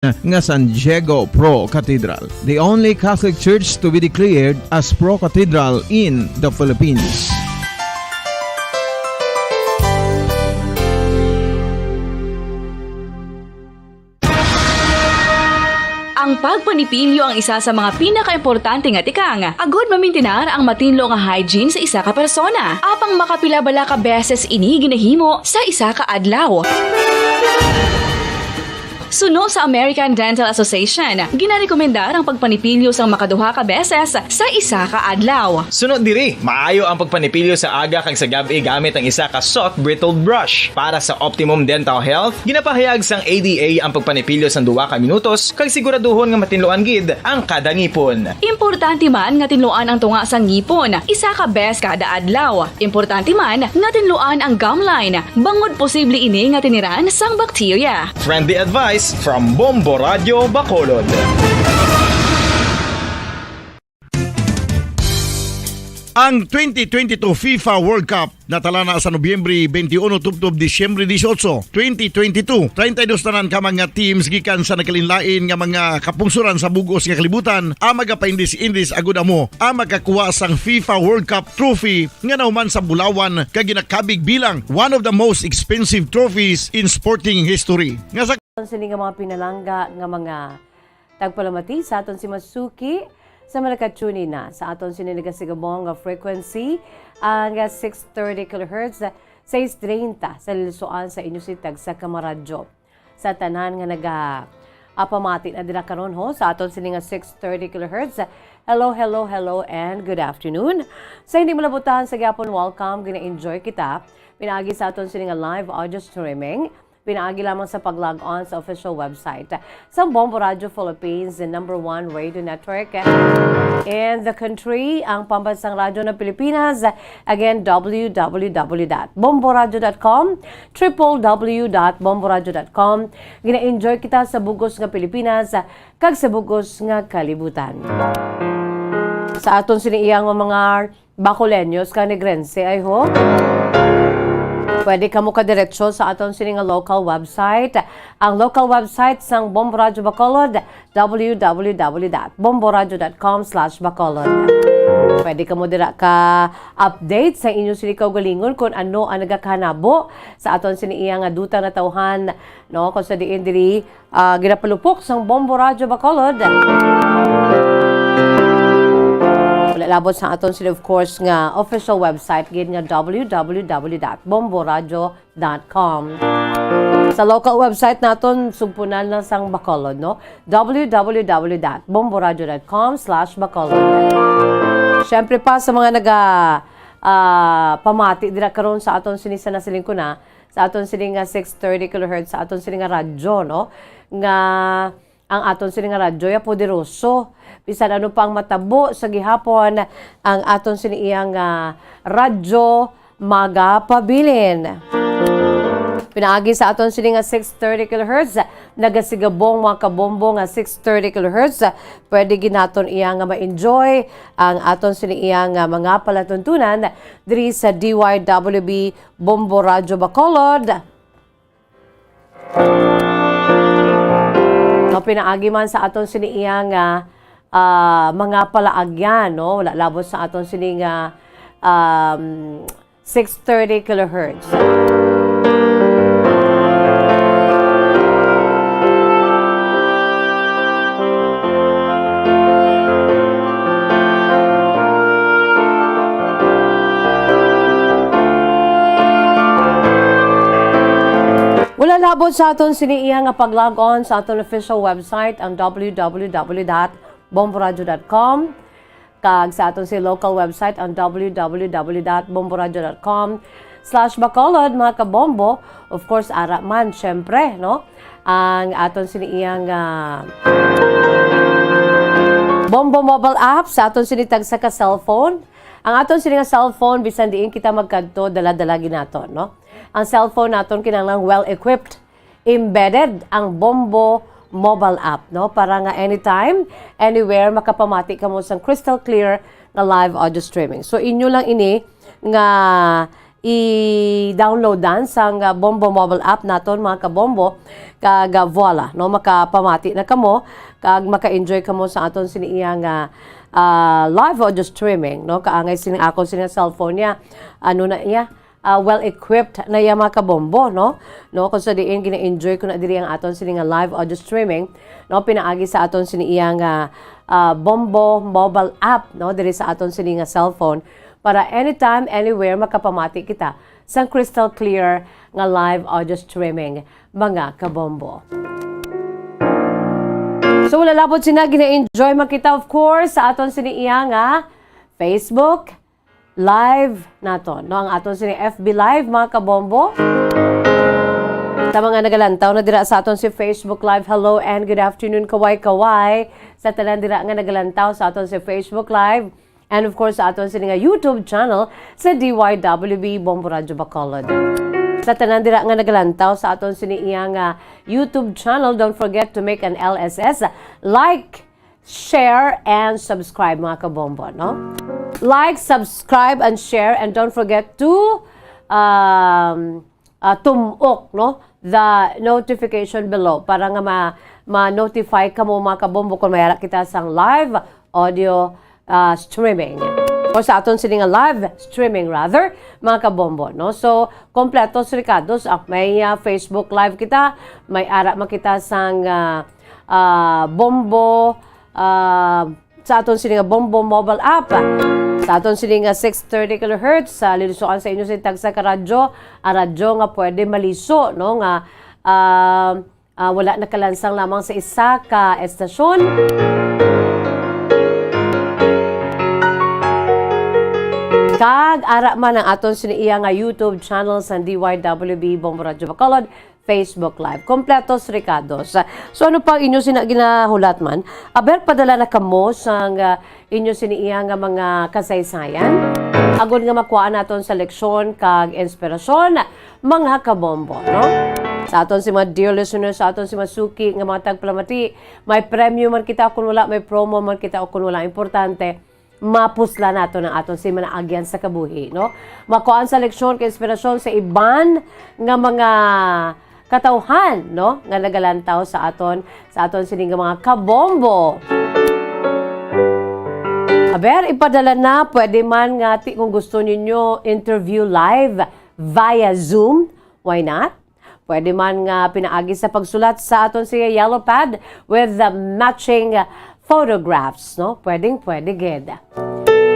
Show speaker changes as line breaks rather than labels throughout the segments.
nga San Diego Pro Cathedral, the only Catholic church to be declared as Pro Cathedral in the Philippines.
Ang pagpanipilyo ang isa sa mga pinaka-importante nga tikang. Agod mamintinar ang matinlo nga hygiene sa isa ka persona. Apang makapilabala ka beses ini ginahimo sa isa ka adlaw. Suno sa American Dental Association, ginarekomendar ang pagpanipilyo sang makaduha ka beses sa isa ka adlaw.
Sunod diri, maayo ang pagpanipilyo sa aga kag sa gabi gamit ang isa ka soft brittle brush. Para sa optimum dental health, ginapahayag sang ADA ang pagpanipilyo sang 2 ka minutos kag siguraduhon nga matinluan gid ang kada ngipon.
Importante man nga tinluan ang tunga sang ngipon, isa ka bes kada adlaw. Importante man nga tinluan ang gum line, bangod posible ini nga tiniran sang bakterya.
Friendly advice from Bombo Radio Bacolod.
Ang 2022 FIFA World Cup natala na sa Nobyembre 21 tubtob Disyembre 18, 2022. 32 tanan ka mga teams gikan sa nakalinlain nga mga kapungsuran sa bugos nga kalibutan ang magapaindis-indis agud amo ang makakuha sang FIFA World Cup trophy nga nauman sa Bulawan kag ginakabig bilang one of the most expensive trophies in sporting history. Nga sa
sini nga mga pinalangga nga mga tagpalamati sa aton si Masuki sa malakatuni na sa aton sini nagasigabong nga frequency ang 630 kHz 630 sa lilusuan sa inyo sitag sa Kamaradyo sa tanan nga apamati na dira karon ho sa aton sini nga 630 kHz. Hello and good afternoon. Sa hindi malabutan sa gyapon welcome, gina-enjoy kita pinaagi sa aton sini nga live audio streaming. Pinaagi lamang sa pag-log on sa official website sa Bombo Radio Philippines, the #1 radio network in the country, ang pambansang radyo ng Pilipinas. Again, www.bomboradio.com, www.bomboradio.com. Gina-enjoy kita sa bugos nga Pilipinas kag sa bugos nga kalibutan. Sa aton siniiyang mga Bacoleños kanigrense ay ho. Pwede ka mo kadiretso sa aton sining local website. Ang local website sang Bombo Radio Bacolod, www.bomboradio.com/Bacolod. Pwede ka mo dira ka update sa inyo sini kaugalingon kung ano ang nagakanabo sa aton siniya nga duta na tawhan, no, kung sa diin diri ginapalupok sang Bombo Radio Bacolod. Labot sa aton sila of course nga official website gid nga www.bomboradio.com. Sa local website naton sugpunan na sang Bacolod, no, www.bomboradio.com/Bacolod. Syempre pa sa mga pamati dira karon sa aton sinisa na silingkuna sa aton sining 630 kHz sa aton sining radyo, no, nga ang aton sining radyo ya poderoso. Bisan ano pang matabo sa gihapon ang aton siniyang radyo magapabilin. Pinaagi sa aton sining 630 kHz nagasigabong mga kabombo nga 630 kHz. Pwede ginaton iya nga ma-enjoy ang aton siniyang mga palatuntunan diri sa DYWB Bombo Radio Bacolod. Pinaagi man sa aton siniyang mga palaagyan, no, wala labot sa aton sining 630 kHz. Wala labot sa aton siniiya nga pag-log on sa aton official website ang www.bomboradio.com kag sa aton si local website ang www.bomboradio.com/Bacolod mga kabombo. Of course, ara man syempre, no, ang aton siniiyang Bombo mobile app sa aton sinitag sa ka cellphone. Ang aton sini nga cellphone bisan diin kita magkadto dala-dala ginaton, no. Ang cellphone naton kinahanglan well-equipped, embedded ang Bombo mobile app, no, para nga anytime, anywhere makapamati ka mo sang crystal clear na live audio streaming. So inyo lang ini nga i-download dan sang Bombo mobile app naton mga kabombo kag voila no makapamati na kamo kag maka-enjoy kamo sa aton siniyang live audio streaming no kaangay sining ako sining cellphone niya ano na iya well equipped na iya mga kabombo no kung sa diin gina-enjoy ko na diri ang aton sining live audio streaming no pinaagi sa aton siniyang Bombo mobile app no diri sa aton sining cellphone para anytime, anywhere, makapamati kita sa crystal clear nga live audio streaming, mga kabombo. So, wala labot sina, gina-enjoy makita, of course, sa aton siniiya nga Facebook live naton. No, ang aton sini FB live, mga kabombo. Sa mga nagalantaw na dira sa aton si Facebook live, hello and good afternoon, kaway-kaway. Sa tanan dira nga nagalantaw sa aton si Facebook live, and of course, sa aton sining YouTube channel sa DYWB Bombo Radyo Bacolod. Sa tanan dira nga nagalantaw sa aton siniyang YouTube channel, don't forget to make an LSS, like, share, and subscribe mga kabombo, no? Like, subscribe, and share, and don't forget to tumok, no? The notification below para nga ma-notify kamo mga kabombo kung mayara kita sang live audio streaming o sa aton sining live streaming rather mga kabombo no so kompleto si Ricardo's may Facebook live kita may ara makita sang bombo sa aton sining bombo mobile app sa aton sining 630 kHz sa lilusoan sa inyo sa tagsa ka radyo radyo nga pwede maliso no nga wala nakalansang lamang sa isa ka estasyon. Kag ara man ang aton siniiya nga YouTube channel sa DYWB Bombo Radyo Bacolod Facebook Live. Kompletos Ricardos. So ano pa inyo ginahulat man? Aber padala na kamo sang inyo siniiya nga mga kasaysayan. Agon nga makuha naton sa leksyon kag inspirasyon mga kabombo, no? Sa aton si mga dear listeners, sa aton si Masuki nga mga tagpalamati, may premium man kita kung wala, may promo man kita kung wala. Importante mapusla nato ng aton si manaagyan sa kabuhi, no? Makuhaan sa leksyon kay inspirasyon sa iban nga mga katawhan, no? Nga nagalantaw sa aton sining mga kabombo. Aber, ipadala na, pwede man nga kung gusto ninyo interview live via Zoom, why not? Pwede man nga pinaagi sa pagsulat sa aton si yellow pad with the matching photographs, no? Pwede ged.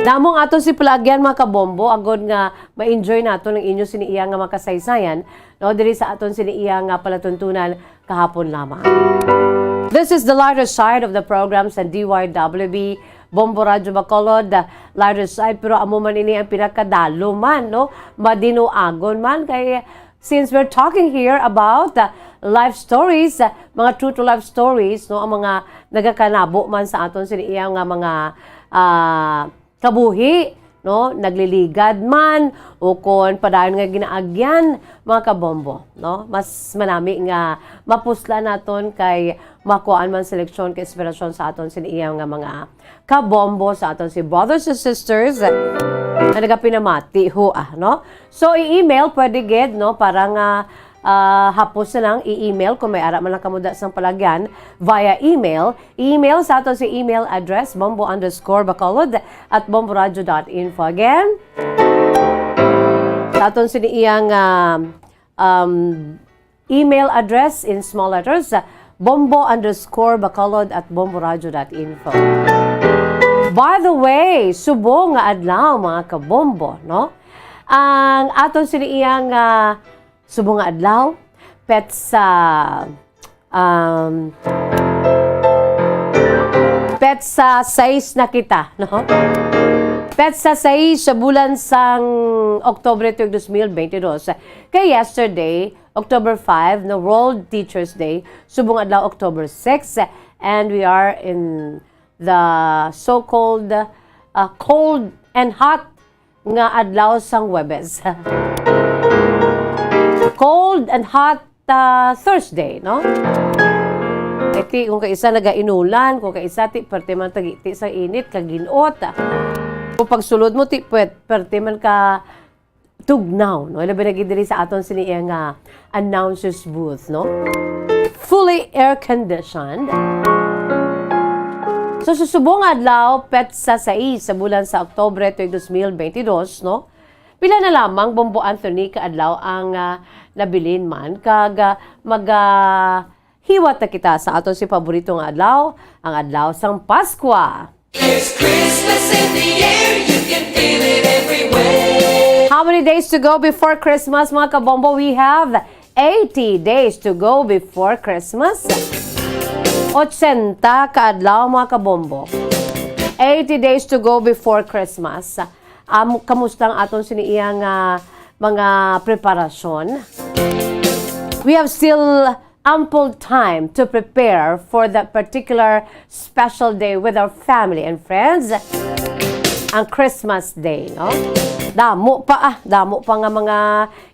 Namong aton si palagyan mga kabombo, agod nga ma-enjoy nato ng inyo siniiya nga makasaysayan, no? Diri sa aton siniiya nga palatuntunan kahapon lamang. This is the lighter side of the program sa DYWB Bombo Radyo Bacolod, lighter side, pero amo man ini ang pinakadalo man, no? Madinuagon man kay since we're talking here about life stories, mga true to life stories, no, ang mga nagakanabo man sa aton siniiya nga mga kabuhi, no, nagliligad man o kon padayon nga ginaagyan mga kabombo, no, mas manami nga mapusla naton kay makuan man seleksyon kay inspirasyon sa aton siniiya nga mga kabombo sa aton si brothers and sisters na nagapinamati ho no. So i-email pwede ged no para nga hapos na lang i-email kung may ara man lang kamuda sang palagyan via email. I-email sa aton si email address bombo_bacolod@bomboradio.info. Again, sa aton siniyang email address in small letters bombo_bacolod@bomboradio.info. By the way, subong nga adlaw mga kabombo, no? Ang aton siniyang subong nga adlaw pet sa pet sa 6 na kita, no? Pet sa 6 sa bulan sang Oktubre 2022. Kay yesterday, October 5, no, World Teachers Day, subong adlaw October 6, and we are in the so-called cold and hot nga adlaw sang Huwebes. Cold and hot Thursday, no? Iti kung kaisa nagainulan, kung kaisa ti parte man tagiti sa init kaginot. Kung pagsulod mo ti pwet parte man ka tugnaw, no? Ilabi na diri sa aton siniya nga announcer's booth, no? Fully air-conditioned. So, susubong adlaw, petsa 6 sa bulan sa Oktubre 2022, no? Pila na lamang Bombo Anthony kaadlaw ang nabilin man kag hiwat na kita sa aton si paboritong adlaw, ang adlaw sang Pasko.
There's Christmas in the air, you can feel it everywhere.
How many days to go before Christmas, mga kabombo? We have 80 days to go before Christmas. 80 kaadlaw, mga kabombo. 80 days to go before Christmas. Kamusta ang aton siniyang mga preparasyon? We have still ample time to prepare for that particular special day with our family and friends. Ang Christmas Day, no? Damo pa nga mga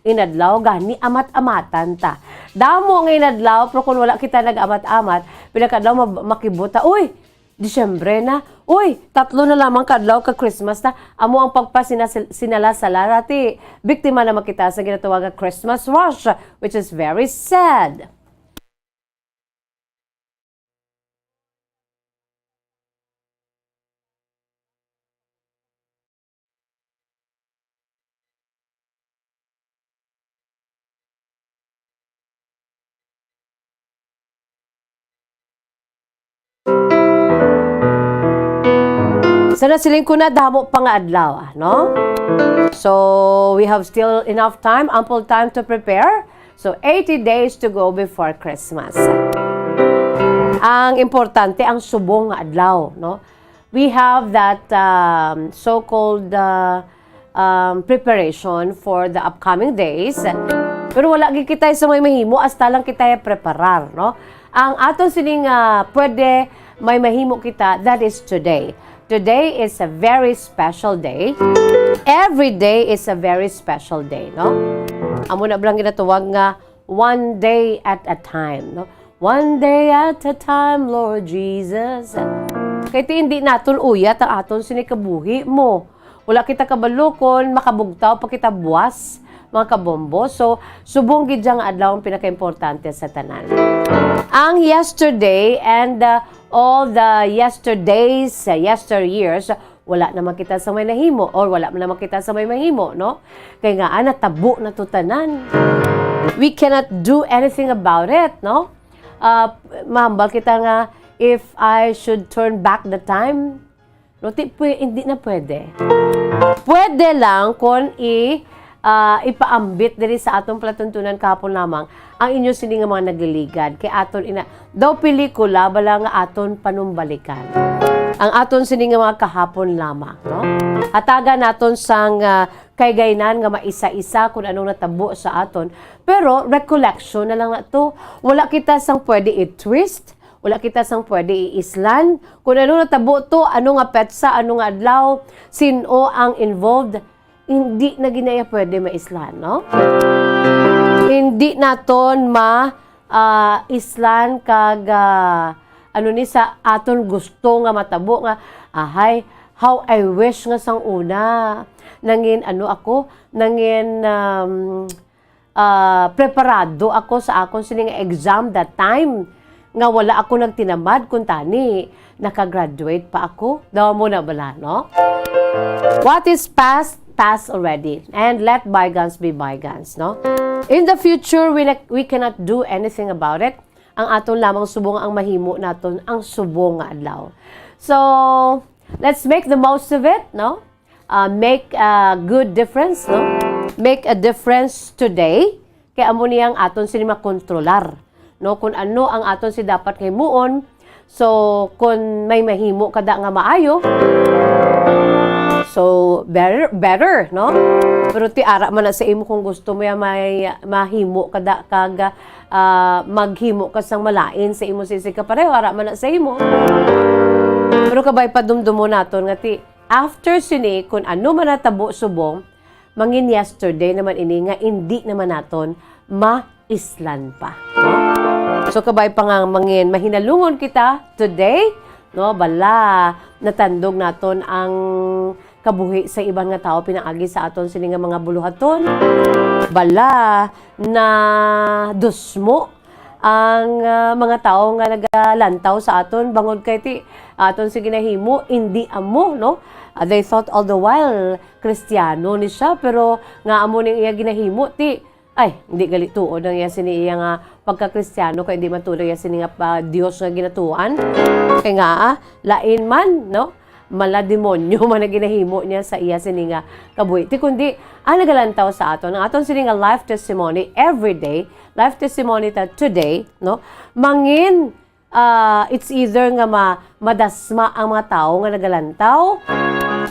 inadlaw, gani amat-amatan ta. Damo nga inadlaw, pero kung wala kita nag-amat-amat, pinakadlaw makibuta, uy, Disyembre na, uy, 3 na lamang kadlaw ka Christmas na, amo ang pagpasinala-sala ti. Biktima naman kita sa ginatawag nga Christmas rush, which is very sad. Sa nasiling ko na, damo pa nga adlaw, no? So, we have still enough time, ample time to prepare. So, 80 days to go before Christmas. Ang importante, ang subong nga adlaw, no? We have that so-called preparation for the upcoming days. Pero wala kita sa may mahimo, hasta lang kita preparar, no? Ang aton sining pwede may mahimo kita, that is today. Today is a very special day. Every day is a very special day, no? Amo na blang ginatawag nga one day at a time, no? One day at a time, Lord Jesus. Kaya hindi naton uyat ang aton sinikabuhi mo. Wala kita kabalukon, makabugtaw pa kita buwas, mga kabombo. So, subong gidyang adlaw ang pinaka-importante sa tanan. Ang yesterday and all the yesterdays, yesteryears, wala naman kita sa may nahimo or wala naman kita sa may mahimo, no? Kaya nga, natabo na tutanan. We cannot do anything about it, no? Mahambal kita nga, if I should turn back the time, no, hindi na pwede. Pwede lang kung ipaambit diri sa atong palatuntunan kahapon lamang ang inyo sini nga mga nagliligad kay aton daw pelikula bala nga aton panumbalikan ang aton sini nga mga kahapon lamang, no? Hatagan naton sang kaygaynan nga maisa-isa kung anong natabo sa aton, pero recollection na lang na to. Wala kita sang pwede i-twist, wala kita sang pwede i-islan kung anong natabo to, ano nga petsa, ano nga adlaw, sino ang involved. Hindi na ginaya pwede maislan, no? Hindi naton islan kag ni sa aton gusto nga matabo nga ahay how I wish nga sang una nangin preparado ako sa akon sining exam that time nga wala ako nagtinamad kun tani nakagraduate pa ako daw mo na bala, no? What is past already, and let bygones be bygones, no? In the future, we cannot do anything about it. Ang aton lamang subong ang mahimo naton ang subong nga adlaw. So, let's make the most of it, no? Make a good difference, no? Make a difference today. Kaya amo niyang aton sini makontrolar, no? Kung ano ang aton si dapat himuon. So, kung may mahimo kada nga maayo, so, better, no? Pero ti ara man na sa imo kung gusto mo may mahimo kada kag maghimo ka sang malain sa imo sisi ka pareho ara man na sa imo. Pero kabay padumdumo naton nga ti after sini kung ano man natabo subong mangin yesterday naman ini nga hindi naman naton maislan pa, no? So kabay pa nga mangin mahinalungon kita today, no? Bala natandog naton ang kabuhi sa ibang nga tao pinaagi sa aton sini nga mga buluhaton. Bala na dusmo ang mga tao nga nagalantaw sa aton bangod kay ti aton si ginahimo hindi amo no. They thought all the while Kristiyano ni siya pero nga amo ning iya ginahimo ti ay hindi gali tuod ang iya sini iya nga pagka-Kristiyano kay hindi man tuloy iya sini nga Dios nga ginatuan kay nga lain man no mala demonyo man na ginahimo niya sa iya sini nga kabuhi ti kundi nagalantaw sa aton ang aton sini nga life testimony every day life testimony ta today no mangin it's either nga madasma ang mga tao nga nagalantaw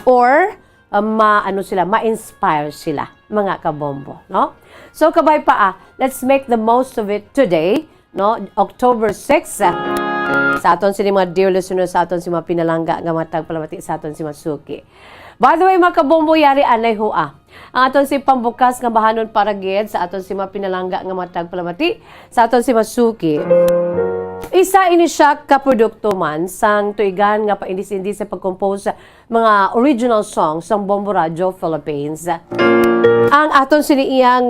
or ma-inspire sila mga kabombo no so kabay pa let's make the most of it today no October 6 sa aton sini mga dear listeners sa aton si mga pinalangga nga matag palamati sa aton si Masuki. By the way mga kabombo yari anay hoa. Ang aton si pambukas nga bahanon para gid sa aton si mga pinalangga nga matag palamati sa aton si Masuki. Isa ini siya ka produkto man sang tuigan nga paindis-indis sa pag-compose mga original songs sang Bombo Radio Philippines. Ang aton sini iyang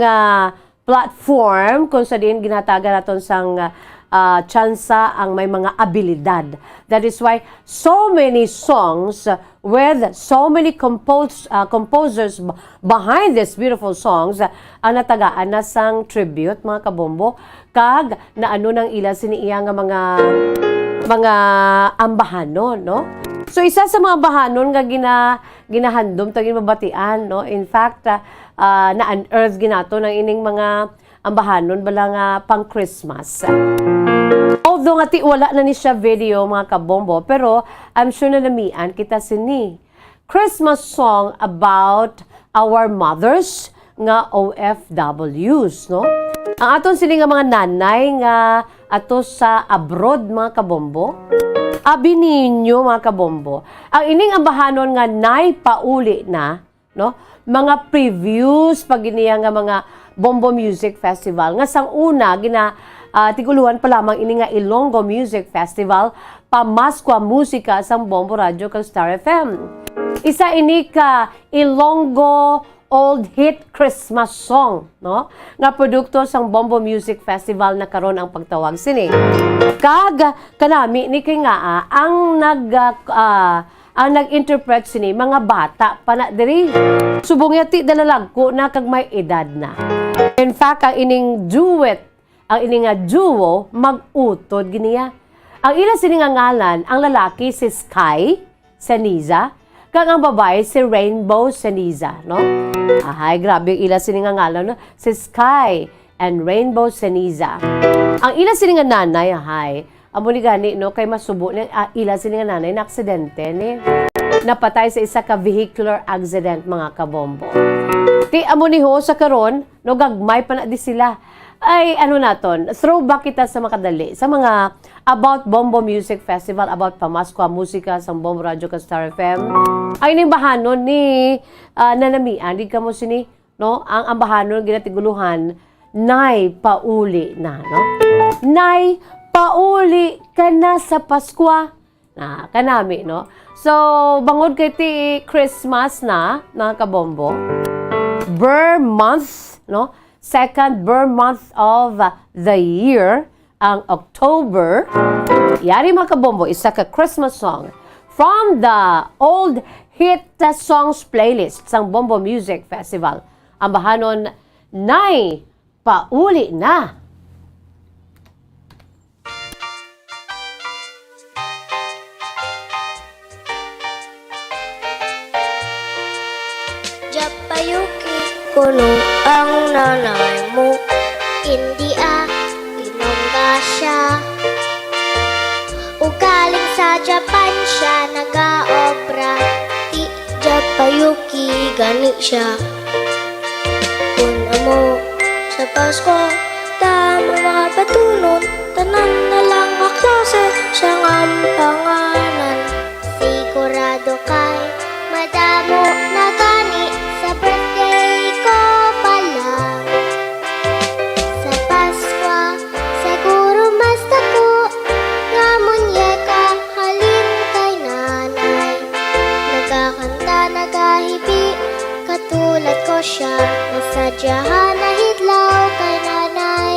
platform kung sa diin ginatagan naton sang tsansa ang may mga abilidad. That is why so many songs with so many composers behind these beautiful songs ang natagaan na sang tribute mga kabombo kag naano nang ila siniiya nga mga ambahanon no. So isa sa mga bahanon nga ginahandom tagin mabatian no. In fact na-unearth ginato ng ining mga ambahanon bala nga pang Christmas. Although nga ti wala na ni siya video mga kabombo, pero I'm sure na namian kita sini. Christmas song about our mothers nga OFWs, no? Ang aton sini nga mga nanay nga ato sa abroad mga kabombo. Abi ninyo mga kabombo. Ang ining ambahanon nga nay pauli na, no? Mga previews pag iniya nga mga Bombo Music Festival nga sang una tiguluhan pa lamang ini nga Ilonggo Music Festival pamaskwa musika sang Bombo Radio kag Star FM. Isa ini ka Ilonggo Old Hit Christmas Song no nga produkto sang Bombo Music Festival na karon ang pagtawag sini. Kag kanami ni kay nga ang nag-interpret sini mga bata pa na diri. Subong yati dalalagko na kag may edad na. In fact, ang ining duet, ang ining duo, mag-utod giniya. Ang ila sini nga ngalan, ang lalaki si Sky Seniza, kag ang babae si Rainbow Seniza, no? Ay, grabe ang ila sini nga ngalan, no? Si Sky and Rainbow Seniza. Ang ila sini nga nanay, amo ni gani no kay masubo ni ila sini nga nanay na aksidente ni napatay sa isa ka vehicular accident mga kabombo. Ti amo ni ho sa karon no gagmay pa na di sila. Ay ano naton, throwback kita sa makadali sa mga about Bombo Music Festival, about pamaskwa musika sa Bombo Radio ka Star FM. Ay ning bahanon ni nanamian di kamo sini no ang bahanon ginatiguluhan nay pauli na no. Nay pauli ka na sa Paskwa. Kanami, no? So, bangod kay ti Christmas na, mga kabombo. Burr month, no? Second burr month of the year, ang October. Yari mga kabombo, isa ka Christmas song from the old hit songs playlist sang Bombo Music Festival. Ang bahanon, Nay Pauli Na.
Japayuki kuno ang nanay mo, hindi inongga siya. Ugaling sa Japan siya nag-aobra, di Japayuki gani siya. Kuna mo sa Pasko, tama mga patunod, tanan na lang ang klase siyang ang pangalan. Sigurado kay madamo na gani sa birthday ko pa lang. Sa Pasko, siguro mas dako nga munyeka halin kay nanay. Nagkakanta, siya nasadyahan na hidlaw kay nanay.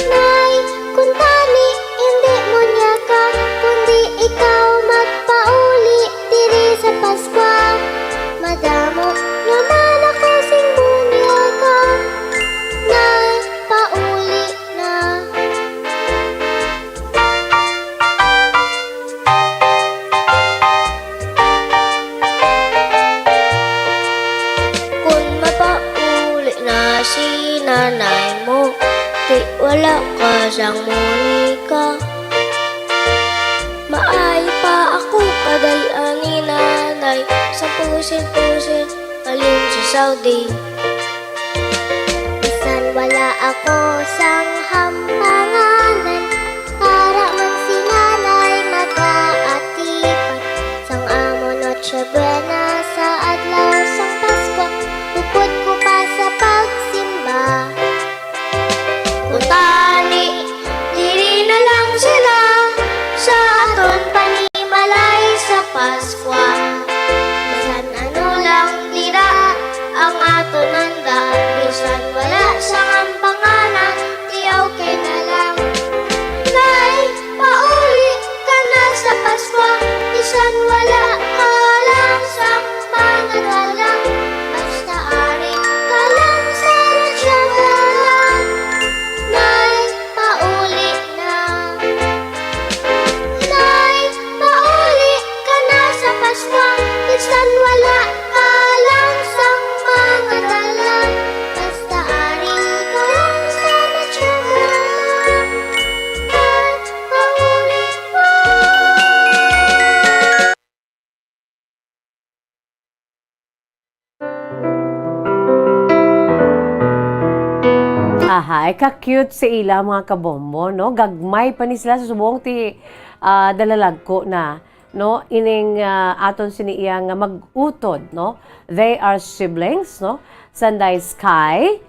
Nay, kung tani, hindi mo niya ka, kundi ikaw magpauli diri sa Pasko. Madamo naman ako sing bunya ka, nay, pauli na. Kung mapauli na si nanay mo, di wala ka siyang Monica. Maayo pa ako kadal-an ni nanay sa pusin-pusin alin sa Saudi. Bisan wala ako sang hampanganan, para man si nanay magkaatipan. Sang amo Noche Buena sa adlaw sang Pasko, upod ko pa sa pagsimba. Kutani, diri na lang sila sa aton panimalay sa Pasko. Bisan ano lang tira ang aton handa, bisan wala sang ampanganan, di okay na lang. Nay, pauli ka na sa Pasko, bisan wala ka lang sang mga dalang. Basta ari ka lang sa ratsyahan, nay, pauli na. Nay, pauli ka na sa Pasko, bisan wala ka lang sang mga dalang. Basta ari ka lang sa ratsyahan, nay, pauli na.
Ahay, ka-cute si ila mga kabombo, no? Gagmay pa ni sila sa subong ti dalalagko na, no? Ining aton siniya nga mag-utod, no? They are siblings, no? Sanday Sky,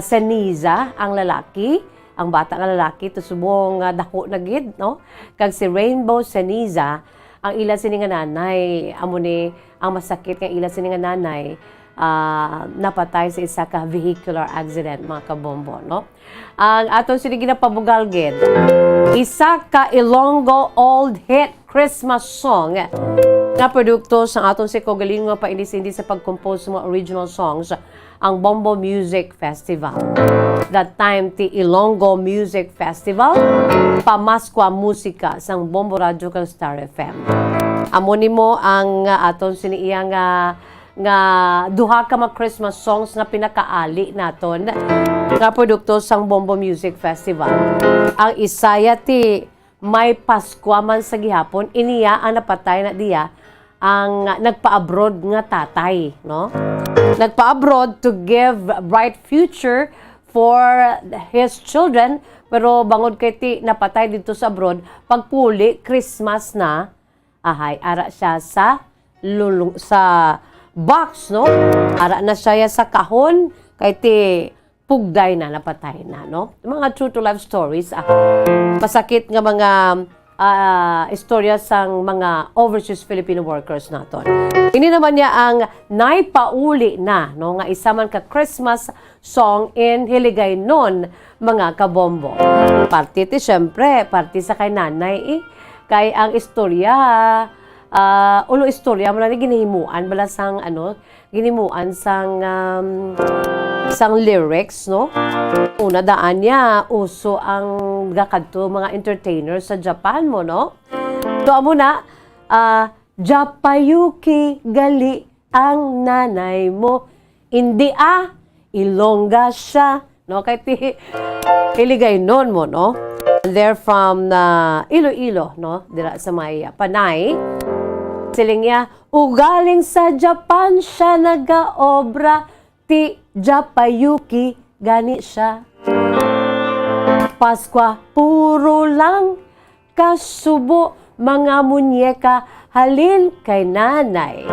Seniza, ang lalaki, ang bata nga lalaki, to subong dako na gid, no? Kag si Rainbow Seniza, ang ila sini nga nanay, amo ni ang masakit nga ila sini nga nanay, napatay sa isa ka vehicular accident, mga kabombo, no? Ang aton sini ginapabugal gid, isa ka Ilonggo old hit Christmas song nga produkto sa aton si Kogaling nga paindis-indi sa pag-compose ng mga original songs, ang Bombo Music Festival. That time ti Ilonggo Music Festival, pamaskwa musika sang Bombo Radio kag Star FM. Amo nimo ang aton siniya nga duha ka mga Christmas songs nga pinakaali naton nga produkto sang Bombo Music Festival. Ang isaya ti May Paskwa man sa gihapon, iniya ang napatay na diya ang nagpa-abroad nga tatay, no? Nagpa-abroad to give bright future for his children, pero bangod kay ti napatay dito sa abroad, pagpuli Christmas na, ahay ara siya sa box, no? Ara na siya sa kahon kay ti pugday na napatay na, no? Mga true to life stories, pasakit nga mga istorya sang mga overseas Filipino workers naton. Ini naman niya ang naipauli na, no, nga isa man ka Christmas song in Hiligaynon, mga kabombo. Parti ti syempre, parti sa kay nanay kay ang istorya ulo istorya mo na ginihimuan bala sang ginihimuan sang lyrics, no? Una daan niya, uso ang gakadto mga entertainers sa Japan mo, no? So, amo na, Japayuki gali ang nanay mo. Hindi Ilongga siya, no? Kaya Hiligaynon mo, no? They're from Iloilo, no? Dira sa may Panay. Siling niya, ugaling sa Japan siya nagaobra, ti Japayuki gani siya. Paskwa, puro lang kasubo, mga munyeka, halin kay nanay.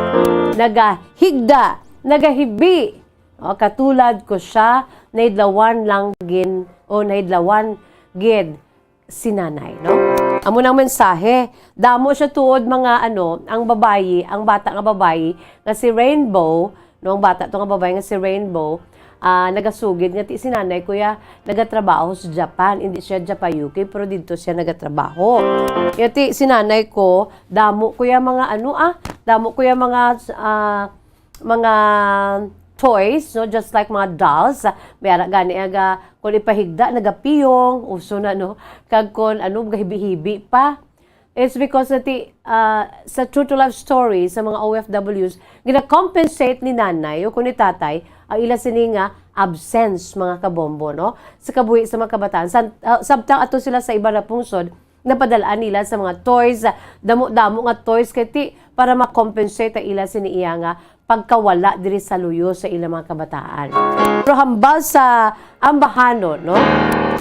Nagahigda, nagahibi. O, katulad ko siya, naidlawan lang gin, o naidlawan gid si nanay, no? Amo nang mensahe, damo siya tuod mga ang babayi, ang bata nga babayi, na si Rainbow noong bata, ito nga babae nga si Rainbow, nagasugid nga si nanay kuya nagatrabaho sa Japan, hindi siya Japayuki pero dito siya nagatrabaho. Yati si nanay ko damo kuya mga damo kuya mga toys, no, just like mga dolls. Mayara gani aga kun ipahigda nagapiyong uso na no kag kun gahibi-hibi pa. It's because sa True to Life story sa mga OFWs, gina-compensate ni nanay o kung ni tatay ang ila sini nga absence mga kabombo, no? Sa kabuhi sa mga kabataan. Sabtang ato sila sa iba na pungsod, napadalaan nila sa mga toys, damo-damo nga toys kay ti para ma-compensate ang ila sini iya nga pagkawala diri sa luyo sa ilang mga kabataan. Pero hambal sa ambahanon, no?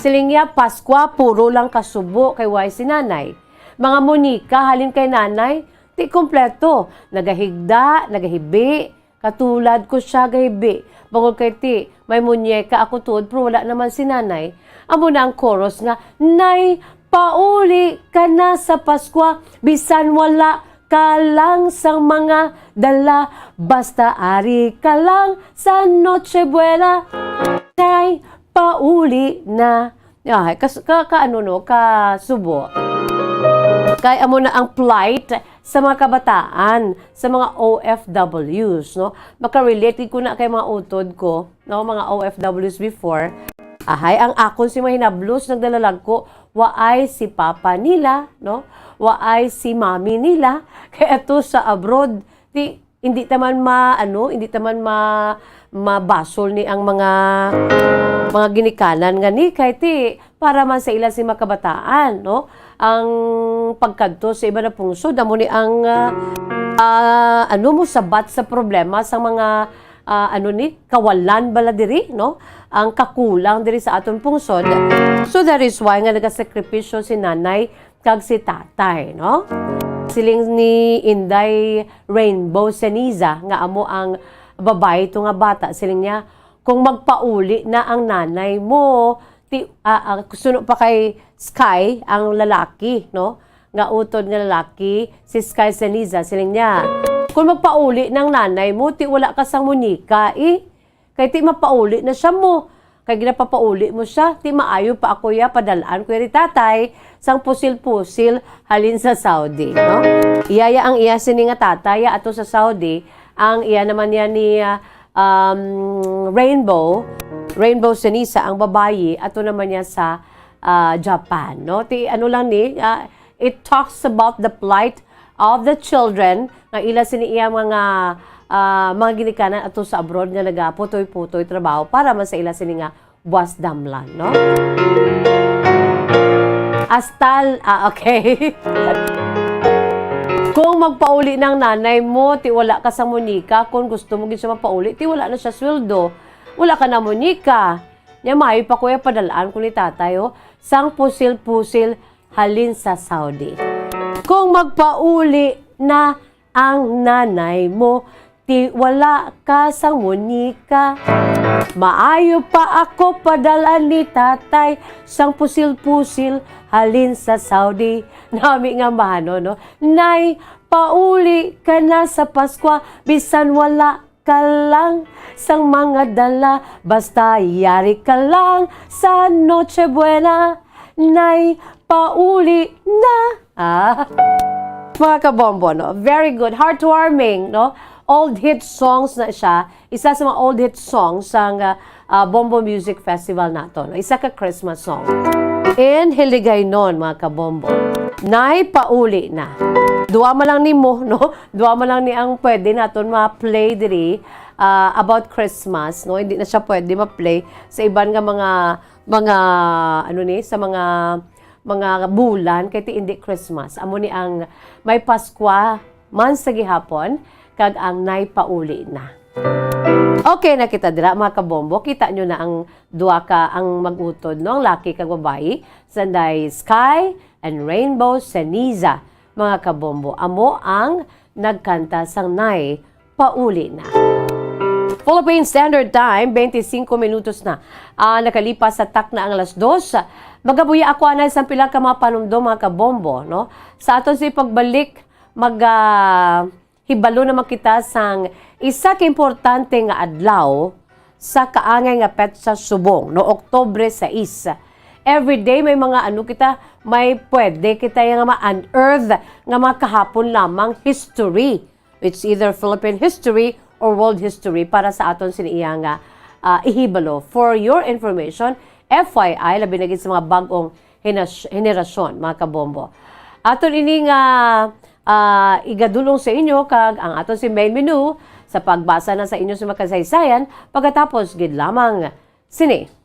Silingya Paskwa, puro lang kasubo kay way si nanay. Mga Monica, halin kay nanay, ti kompleto. Nagahigda, nagahibi, katulad ko siya gahibi. Bangod kay ti, may munyeka ako tuod, pero wala naman si nanay. Amo na ang chorus nga, Nay, pauli ka na sa Paskwa, bisan wala ka lang sa mga dala, basta ari ka lang sa Noche Buena. Nay, pauli na. Ay, kasubo. Kaya amo na ang plight sa mga kabataan, sa mga OFWs, no? Maka-relate ko na kay mga utod ko, no? Mga OFWs before. Ang akon si mahinablos nagdalalag ko, waay si papa nila, no? Waay si mami nila. Kaya ito sa abroad, hindi taman mabasol ni ang mga ginikanan nga ni kay ti para man sa ila si makabataan, no? Ang pagkadto sa iba na pungsod amo ni ang sabat sa problema sa mga kawalan bala diri, no? Ang kakulang diri sa aton pungsod. So that is why nga nagasakripisyo si nanay kag si tatay, no? Siling ni Inday Rainbow Ceniza nga amo ang babae to nga bata, siling niya kung magpauli na ang nanay mo, suno pa kay Sky ang lalaki, no? Nga utod nga lalaki, si Sky Ceniza, siling niya. Kung magpauli ng nanay mo, wala ka sang Monica, Kaya mapauli na siya mo. Kaya ginapapauli mo siya, maayo pa ako padalaan ko yung tatay, sang pusil-pusil, halin sa Saudi, no? Iyaya ang iya sini nga tatay, ato sa Saudi, ang iya naman yan ni Rainbow Ceniza, ang babayi, ato naman yan sa Japan, no? It talks about the plight of the children nga ila sini iya mga ginikanan ato sa abroad nga nagaputoy-putoy trabaho para man sa ila sini nga buwas damlan, no? Okay. Kung magpauli ng nanay mo, wala ka sa Monica, kung gusto mo siya mapauli, wala na siya sweldo. Wala ka na Monica. Nya maayo pa kuya padalaan ko ni tatay, sang pusil-pusil halin sa Saudi. Kung magpauli na ang nanay mo, wala ka sa Monica. Maayo pa ako padalaan ni tatay, sang pusil-pusil halin sa Saudi. Nami nga mahano, no? Nay, pauli ka na sa Paskwa, bisan wala ka lang sang mga dala, basta yari ka lang sa Noche Buena. Nay, pauli na. Mga kabombo, no? Very good. Heartwarming, no? Old hit songs na siya. Isa sa mga old hit songs sa Bombo Music Festival nato. No? Isa ka Christmas song. In Hiligaynon, mga kabombo. Nay, pauli na. Duwa mo lang ni mo, no? Duwa mo lang ni ang pwede naton ma-play diri about Christmas, no? Hindi na siya pwede ma-play sa iban nga sa mga bulan kay hindi Christmas. Amo ni ang may Paskwa man sa gihapon kag ang nay pauli na. Okay na kita dira mga kabombo, kita nyo na ang duwa ka ang magutod, no? Ang laki kag babayi, sanday Sky and Rainbow Ceniza, mga kabombo. Amo ang nagkanta sang nay pauli na. Philippine Standard Time, 25 minutos na. Nakalipas sa tak na ang alas 2. Magabuya ako anay sa pila ka mga panumdum, mga kabombo, no? Sa aton si pagbalik, hibalo naman kita sang isa ka importante nga adlaw sa kaangay nga petsa subong no Oktubre 6. Every day may mga may pwede kita nga ma-unearth nga mga kahapon lamang history. It's either Philippine history or world history para sa aton siniya nga ihibalo. For your information, FYI, labi na gid sa mga bagong henerasyon, mga kabombo. Aton ini nga igadulong sa inyo kag ang aton si main menu sa pagbasa na sa inyo sa mga kasaysayan pagkatapos gid lamang sini.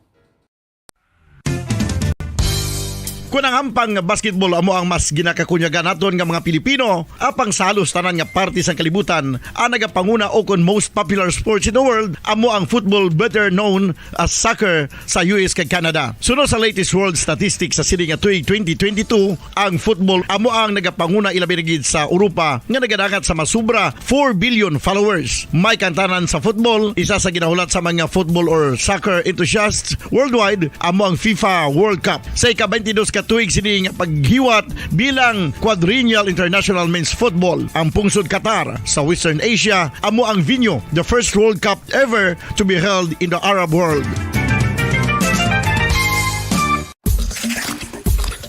Kung ang ampang basketball amo ang mas ginakakunyagan naton nga mga Pilipino, apang salos tanan nga parte sa kalibutan, ang nagapanguna o kon most popular sports in the world, amo ang football better known as soccer sa US kag Canada. Sunod sa latest world statistics sa sini nga tuig 2022, ang football amo ang nagapanguna ilabi na gid sa Europa nga nagadangat sa masubra 4 billion followers. May kantanan sa football, isa sa ginahulat sa mga football or soccer enthusiasts worldwide, amo ang FIFA World Cup. Sa ika-22 tuig sini nga paghiwat bilang quadrennial international men's football. Ang pungsod Qatar sa Western Asia amo ang venue, the first World Cup ever to be held in the Arab world.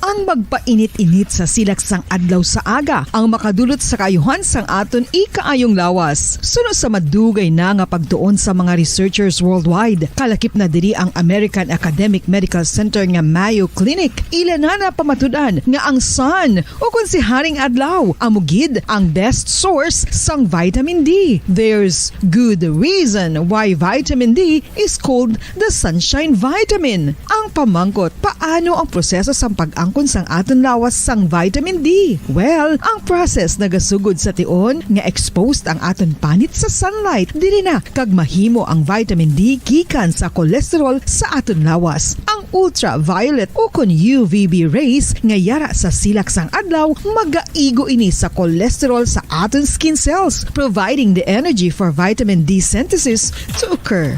Ang magpainit-init sa silaksang adlaw sa aga ang makadulot sa kaayuhan sang aton ikaayong lawas. Sunod sa madugay na nga pagtuon sa mga researchers worldwide, kalakip na diri ang American Academic Medical Center nga Mayo Clinic. Ila na pamatudan nga ang sun o kung si Haring Adlaw amugid ang best source sang vitamin D. There's good reason why vitamin D is called the sunshine vitamin. Ang pamangkot, paano ang proseso sa pag-angkon sang aton lawas sang vitamin D? Well, ang process nagasugod sa tion nga exposed ang aton panit sa sunlight dili na kag mahimo ang vitamin D gikan sa cholesterol sa aton lawas. Ang ultraviolet o kon UVB rays nga yara sa silak sang adlaw magaigo ini sa cholesterol sa aton skin cells, providing the energy for vitamin D synthesis to occur.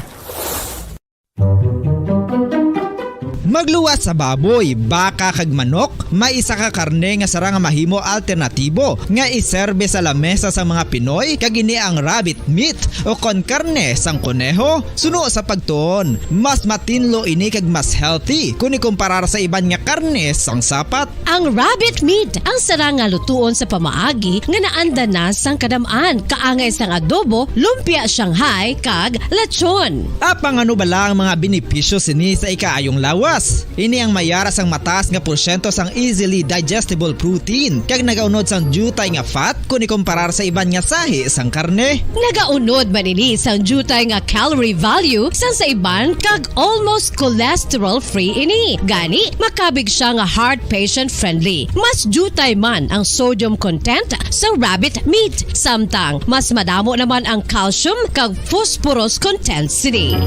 Magluwas sa baboy, baka kag manok, may isa ka karne nga sarang mahimo alternatibo nga iserbe sa lamesa sa mga Pinoy kag ini ang rabbit meat o kon karne sang kuneho. Suno sa pagtuon, mas matinlo ini kag mas healthy kung ikumparar sa iban nga karne sang sapat.
Ang rabbit meat ang sarang nga lutuon sa pamaagi nga naanda na sang kadamaan, kaangay sang adobo, lumpia Shanghai kag lechon.
Apang ano bala ang mga benepisyo sini sa ikaayong lawas? Ini ang mayara sang mataas nga porsyento sang easily digestible protein kag nagaunod sang jutay nga fat kung ikumparar sa iban nga sahi sang karne.
Nagaunod man ini sang jutay nga calorie value sang sa iban kag almost cholesterol free ini. Gani makabig siya nga heart patient friendly. Mas jutay man ang sodium content sa rabbit meat, samtang mas madamo naman ang calcium kag phosphorus content sini.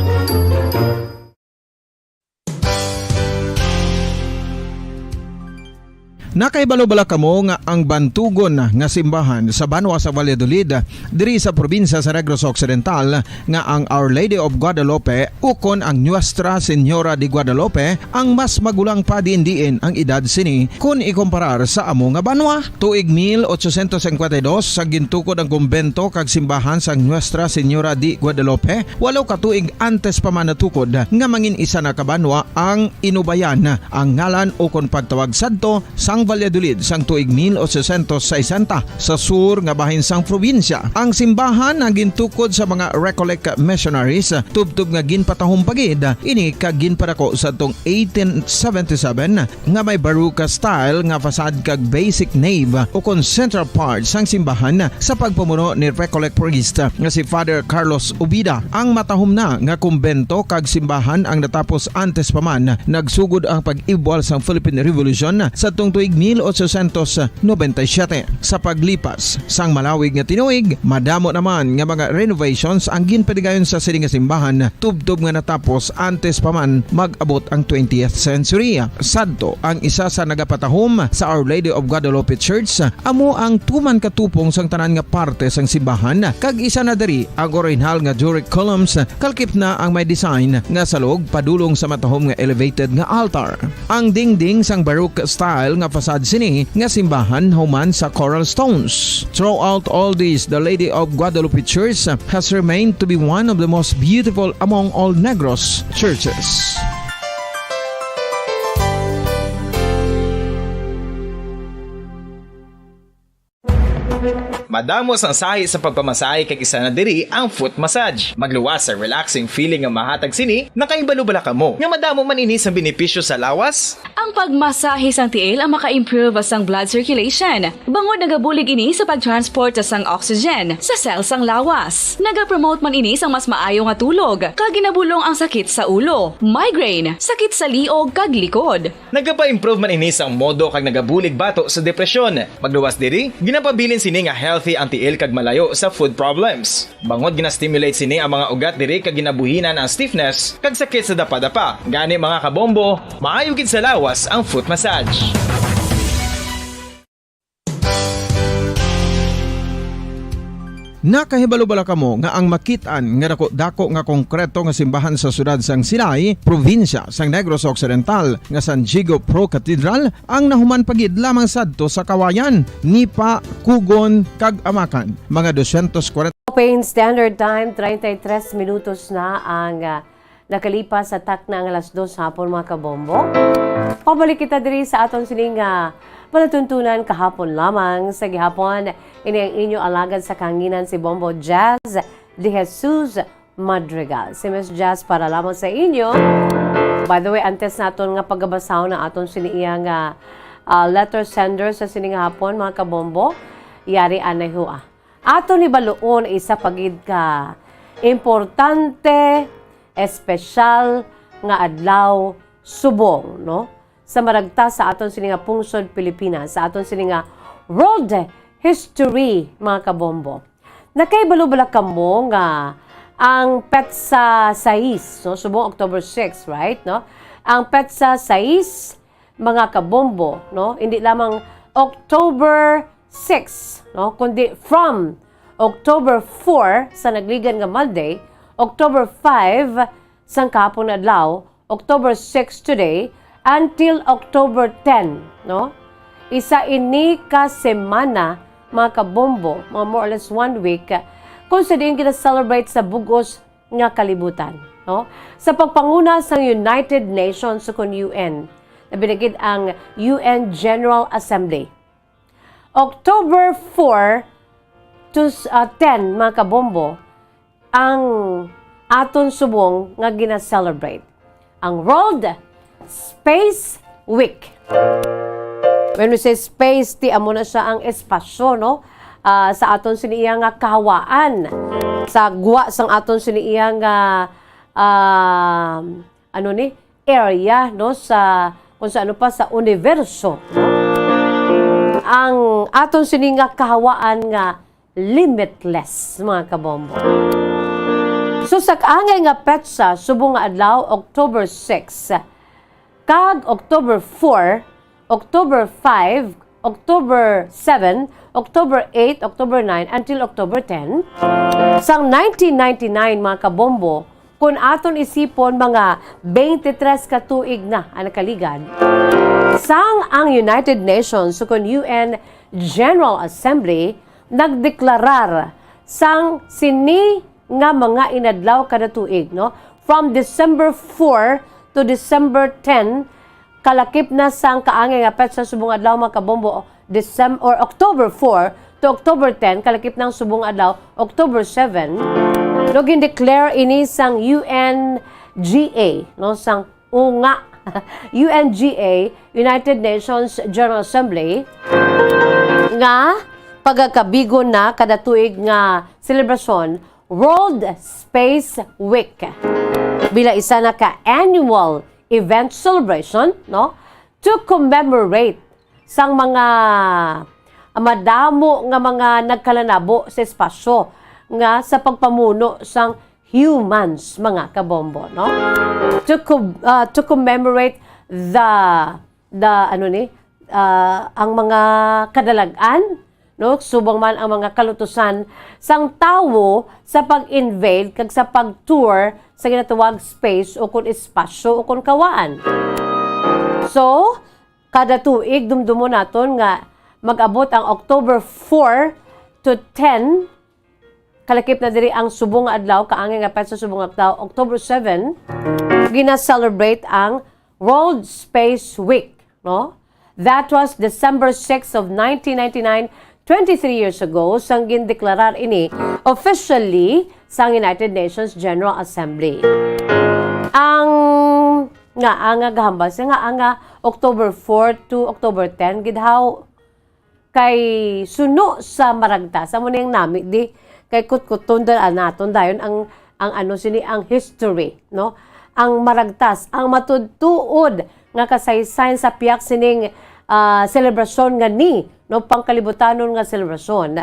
Nakaibalo-bala kamo nga ang bantugon nga simbahan sa Banwa sa Valladolid diri sa probinsya sa Negros Occidental nga ang Our Lady of Guadalupe ukon ang Nuestra Señora de Guadalupe ang mas magulang pa diin ang edad sini kung ikumparar sa amo nga banwa. Tuig 1852 sa gintukod ang kumbento kag simbahan sa Nuestra Señora de Guadalupe, walo ka tuig antes pa man natukod nga mangin isa na kabanwa ang inubayan ang ngalan ukon pagtawag sadto sang Valladolid sang tuig 1860 sa sur nga bahin sang probinsya. Ang simbahan ang gintukod sa mga Recollect missionaries tubtub nga ginpatahong pagid ini kag ginpadako sa tong 1877 nga may baroque style nga fasad kag basic nave o kon central part sang simbahan sa pagpamuno ni Recollect priest nga si Father Carlos Ubida. Ang matahom na nga kumbento kag simbahan ang natapos antes pa man nagsugod ang pag-ibwal sang Philippine Revolution sa tong tuig 1897. Sa paglipas sang malawig nga tinuig, madamo naman nga mga renovations ang ginpadigayon sa sining nga simbahan tubtob nga natapos antes pa man mag-abot ang 20th century. Sadto ang isa sa nagapatahom sa Our Lady of Guadalupe Church amo ang tuman katupong sang tanan nga parte sang simbahan kag isa na diri ang original nga Doric columns kalkip na ang may design nga salog padulong sa matahom nga elevated nga altar. Ang dingding sang baroque style nga sad sini nga simbahan human sa Coral Stones. Throughout all this, the Lady of Guadalupe Church has remained to be one of the most beautiful among all Negros churches.
Madamos ang sahi sa pagpamasahe kag isa na diri ang foot massage. Magluwas sa relaxing feeling nga mahatag sini, nakaibalo-bala ka mo. Nga madamo man ini sa benepisyo sa lawas.
Ang pagmasahe sang tiil ang maka-improve sang blood circulation. Bangod nagabulig ini sa pagtransport sang oxygen sa cells sang lawas. Nagapromote man ini sang mas maayo nga tulog. Kag ginabulong ang sakit sa ulo, migraine, sakit sa liog kag likod.
Nagapa-improve man ini sa modo kag nagabulig bato sa depresyon. Magluwas diri, ginapabilin sini nga healthy ang tiil kag malayo sa food problems. Bangod gina-stimulate sini ang mga ugat diri kag ginabuhinan ang stiffness kag sakit sa dapa-dapa. Gani mga kabombo, maayo gid sa lawas ang foot massage.
Nakahibalo-bala kamo nga ang makitaan nga dako nga konkreto nga simbahan sa sudad sang Sinay, probinsya sang Negros Occidental nga San Diego Pro Cathedral ang nahuman pagid lamang sadto sa Kawayan, Nipa, Kugon kag Amakan. Mga 240
Philippine Standard Time, 33 minutos na ang nakalipas sa takna ang alas 2 hapon mga kabombo. Pabalik kita diri sa aton sining palatuntunan kahapon lamang sa gihapon. Ini ang inyo alagad sa kanginan si Bombo Jazz de Jesus Madrigal. Si Miss Jazz para lamang sa inyo. By the way, antes naton nga pagbabasaw na aton siniyang letter sender sa sining hapon mga kabombo. Yari anay hua. Aton ni baluon isa pagid ka importante, espesyal nga adlaw subong, no? Sa maragta sa aton sininga pungsod Pilipinas, sa aton sininga world history mga kabombo. Nakaibalo-bala kamo nga ang petsa 6, no? Subong October 6, right, no? Ang petsa 6 mga kabombo, no? Hindi lamang October 6, no? Kundi from October 4 sa nagligan nga Monday, October 5 sang kahapon adlaw, October 6 today, until October 10, no? Isa ini ka semana, mga kabombo, mga more or less 1 week, kung sa diin kita-celebrate sa bugos nga kalibutan, no? Sa pagpanguna sa United Nations sa UN, na binagid ang UN General Assembly. October 4 to 10, mga kabombo, ang aton subong nga gina-celebrate. Ang World Space Week. When we say space, ti amo na siya ang espasyo, no? Sa aton siniya nga kahawaan. Sa guwa sang aton siniya nga area, no? Sa kung sa ano pa sa universo, no? Ang aton sini nga kahawaan nga limitless, mga kabombo. So sa kaangay nga petsa subong nga adlaw October 6 kag October 4, October 5, October 7, October 8, October 9 until October 10. Sang 1999 mga kabombo, kung aton isipon mga 23 ka tuig na ang nakaligad, sang ang United Nations kung UN General Assembly nagdeklarar sang sini nga mga inadlaw kada tuig, no? From December 4 to December 10, kalakip na sang kaangay nga petsa subong adlaw mga kabombo, or October 4 to October 10, kalakip ng subong adlaw, October 7, login declare ini sang UNGA, no? Sang UNGA, UNGA, United Nations General Assembly, nga pagkakabigo na kada tuig nga selebrasyon World Space Week. Bila isa na ka annual event celebration, no? To commemorate sang mga madamo nga mga nagkalanabo sa espasyo nga sa pagpamuno sang humans, mga kabombo, no? To commemorate ang mga kadalagan, no? Subong man ang mga kalutusan sang tawo sa pag-invade kag sa pag-tour sa ginatawag space o kung espasyo o kung kawaan. So, kada tuig dumdumo naton nga mag-abot ang October 4 to 10 kalakip na diri ang subong nga adlaw, kaangay nga petsa subong nga adlaw, October 7 gina-celebrate ang World Space Week, no? That was December 6 of 1999, 23 years ago, sang gindeklarar ini officially sa United Nations General Assembly. Ang gahambal nga October 4 to October 10 gidhaw kay suno sa maragtas amo ning nami di kay kutkuton naton dayon ang ano sini ang history, no? Ang maragtas, ang matudtuod nga kasaysayan sa piyak sining selebrasyon nga ni, no, pangkalibutanon nga selebrasyon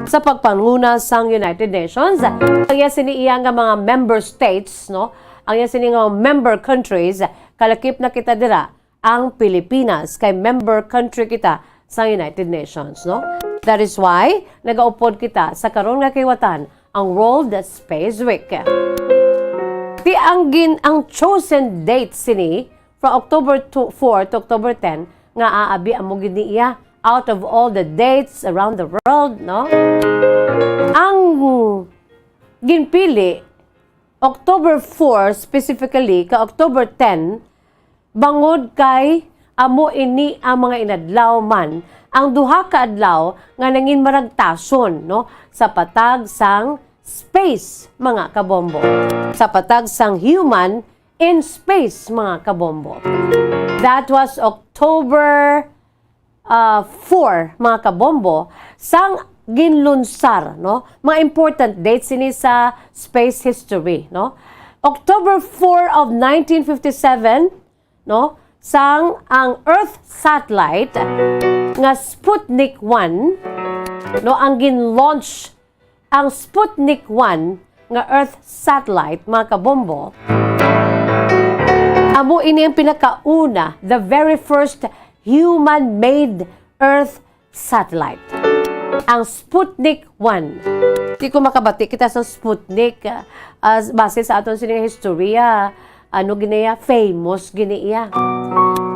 sa pagpanguna sang United Nations. Ang sini iya nga mga member states, no? Ang sini nga member countries, kalakip na kita dira ang Pilipinas kay member country kita sa United Nations, no? That is why nagaupod kita sa karon nga kiwatan ang World Space Week. Di ang chosen date sini from October 4 to October 10 nga aabi amo gid niya out of all the dates around the world, no? Ang ginpili October 4 specifically ka October 10 bangod kay amo ini ang mga inadlaw man ang duha ka adlaw nga nangin maragtason, no, sa patag sang space, mga kabombo. Sa patag sang human in space, mga kabombo. That was October 4, mga kabombo, sang ginlunsar, no? Mga important dates ini sa space history, no? October 4 of 1957, no? Sang ang Earth satellite nga Sputnik 1, no, ang gin-launch ang Sputnik 1 nga Earth satellite, mga kabombo. Amo ini ang pinakauna, the very first human-made Earth satellite. Ang Sputnik 1. Di ko makabati kita sa Sputnik base sa aton sining historya, ano ginaya, famous ginaya.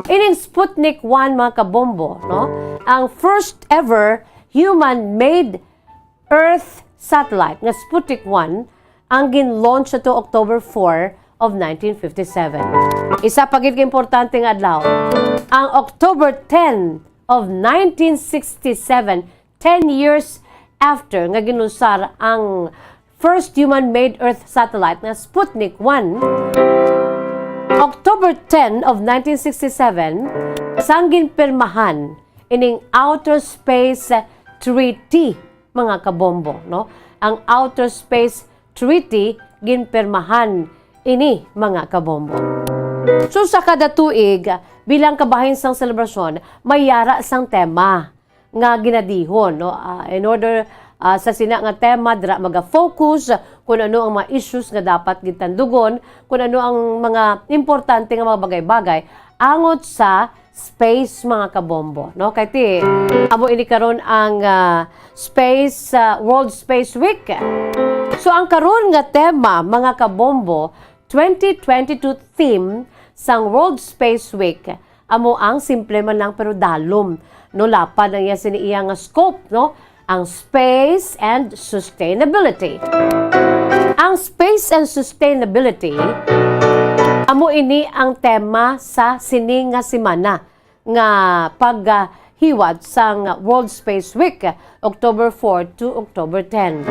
Ining Sputnik 1, mga kabombo, no? Ang first ever human-made Earth satellite nga Sputnik 1 ang gin-launch to October 4 of 1957. Isa pa gid ka importante nga adlaw. Ang October 10 of 1967, 10 years after nga ginunsar ang first human-made Earth satellite nga Sputnik 1, October 10 of 1967, sanggin pirmahan ining Outer Space Treaty, mga kabombo, no? Ang Outer Space Treaty ginpirmahan ini, mga kabombo. So sa kada tuig, bilang kabahin sang selebrasyon, may yara sang tema nga ginadihon, no? In order sa sina nga tema dira maga-focus kung ano ang mga issues nga dapat gitandugon, kung ano ang mga importante nga mga bagay-bagay angot sa space, mga kabombo, no? Kay ti amo ini karon ang space World Space Week. So ang karon nga tema, mga kabombo, 2022 theme sang World Space Week amo ang simple man lang pero dalom, no? Lapad ang iya nga scope, no? Ang space and sustainability. Ang space and sustainability, amo ini ang tema sa sini nga semana nga paghiwat sang World Space Week, October 4 to October 10.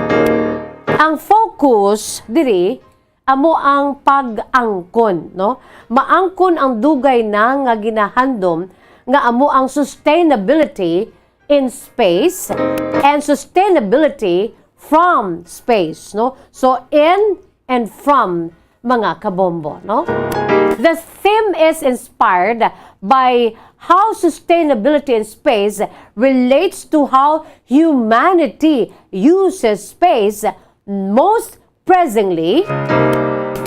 Ang focus diri amo ang pag-angkon, no? Maangkon ang dugay na nga ginahandom nga amo ang sustainability in space and sustainability from space, no? So in and from, mga kabombo, no? The theme is inspired by how sustainability in space relates to how humanity uses space, most presently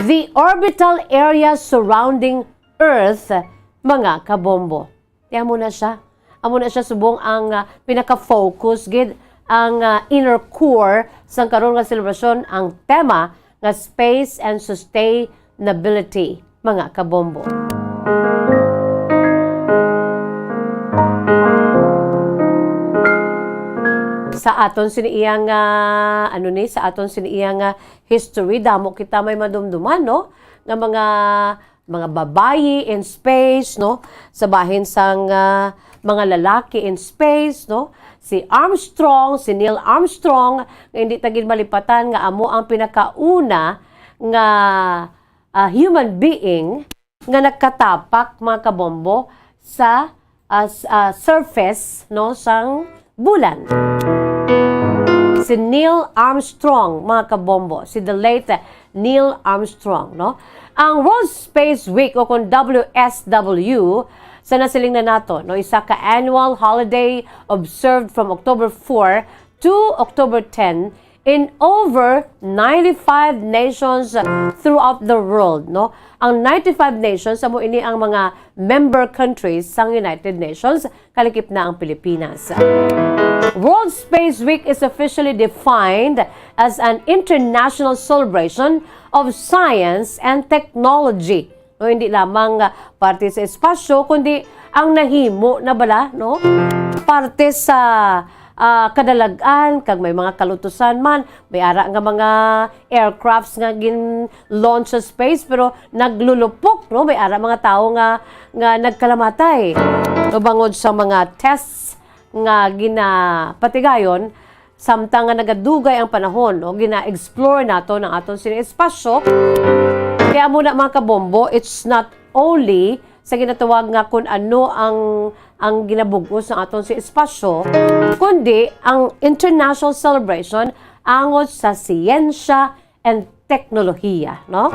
the orbital area surrounding Earth, mga kabombo. Tiyan mo na siya. Amo na siya subong ang pinaka-focus gid ang inner core sang karon nga selebrasyon, ang tema nga space and sustainability, mga kabombo. sa aton siniyang sa aton siniyang history damo kita may madumduman no nga mga babayi in space no sa bahin sang mga lalaki in space no si Neil Armstrong nga hindi tagin malipatan nga amo ang pinakauna nga human being nga nagkatapak mga kabombo sa surface no sang bulan. Si Neil Armstrong, mga kabombo, si the late Neil Armstrong, no? Ang World Space Week o kung WSW sa nasiling na nato, no? Isa ka annual holiday observed from October 4 to October 10 in over 95 nations throughout the world, no? Ang 95 nations amo ini ang mga member countries sang United Nations, kalikip na ang Pilipinas. World Space Week is officially defined as an international celebration of science and technology. No, hindi lamang parte sa espasyo, kundi ang nahimo na bala, no? Parte sa kadalagan, kag may mga kalutusan man, may ara nga mga aircrafts nga gin-launch sa space, pero naglulupok, no? May ara mga tao nga nagkalamatay. No, bangod sa mga tests nga ginapatigayon, samtang nga nagadugay ang panahon, no? Gina-explore nato ng aton sining espasyo. Kaya muna mga kabombo, it's not only sa ginatawag nga kung ano ang ginabugos ng aton si espasyo, kundi ang international celebration angod sa siyensya and teknolohiya, no?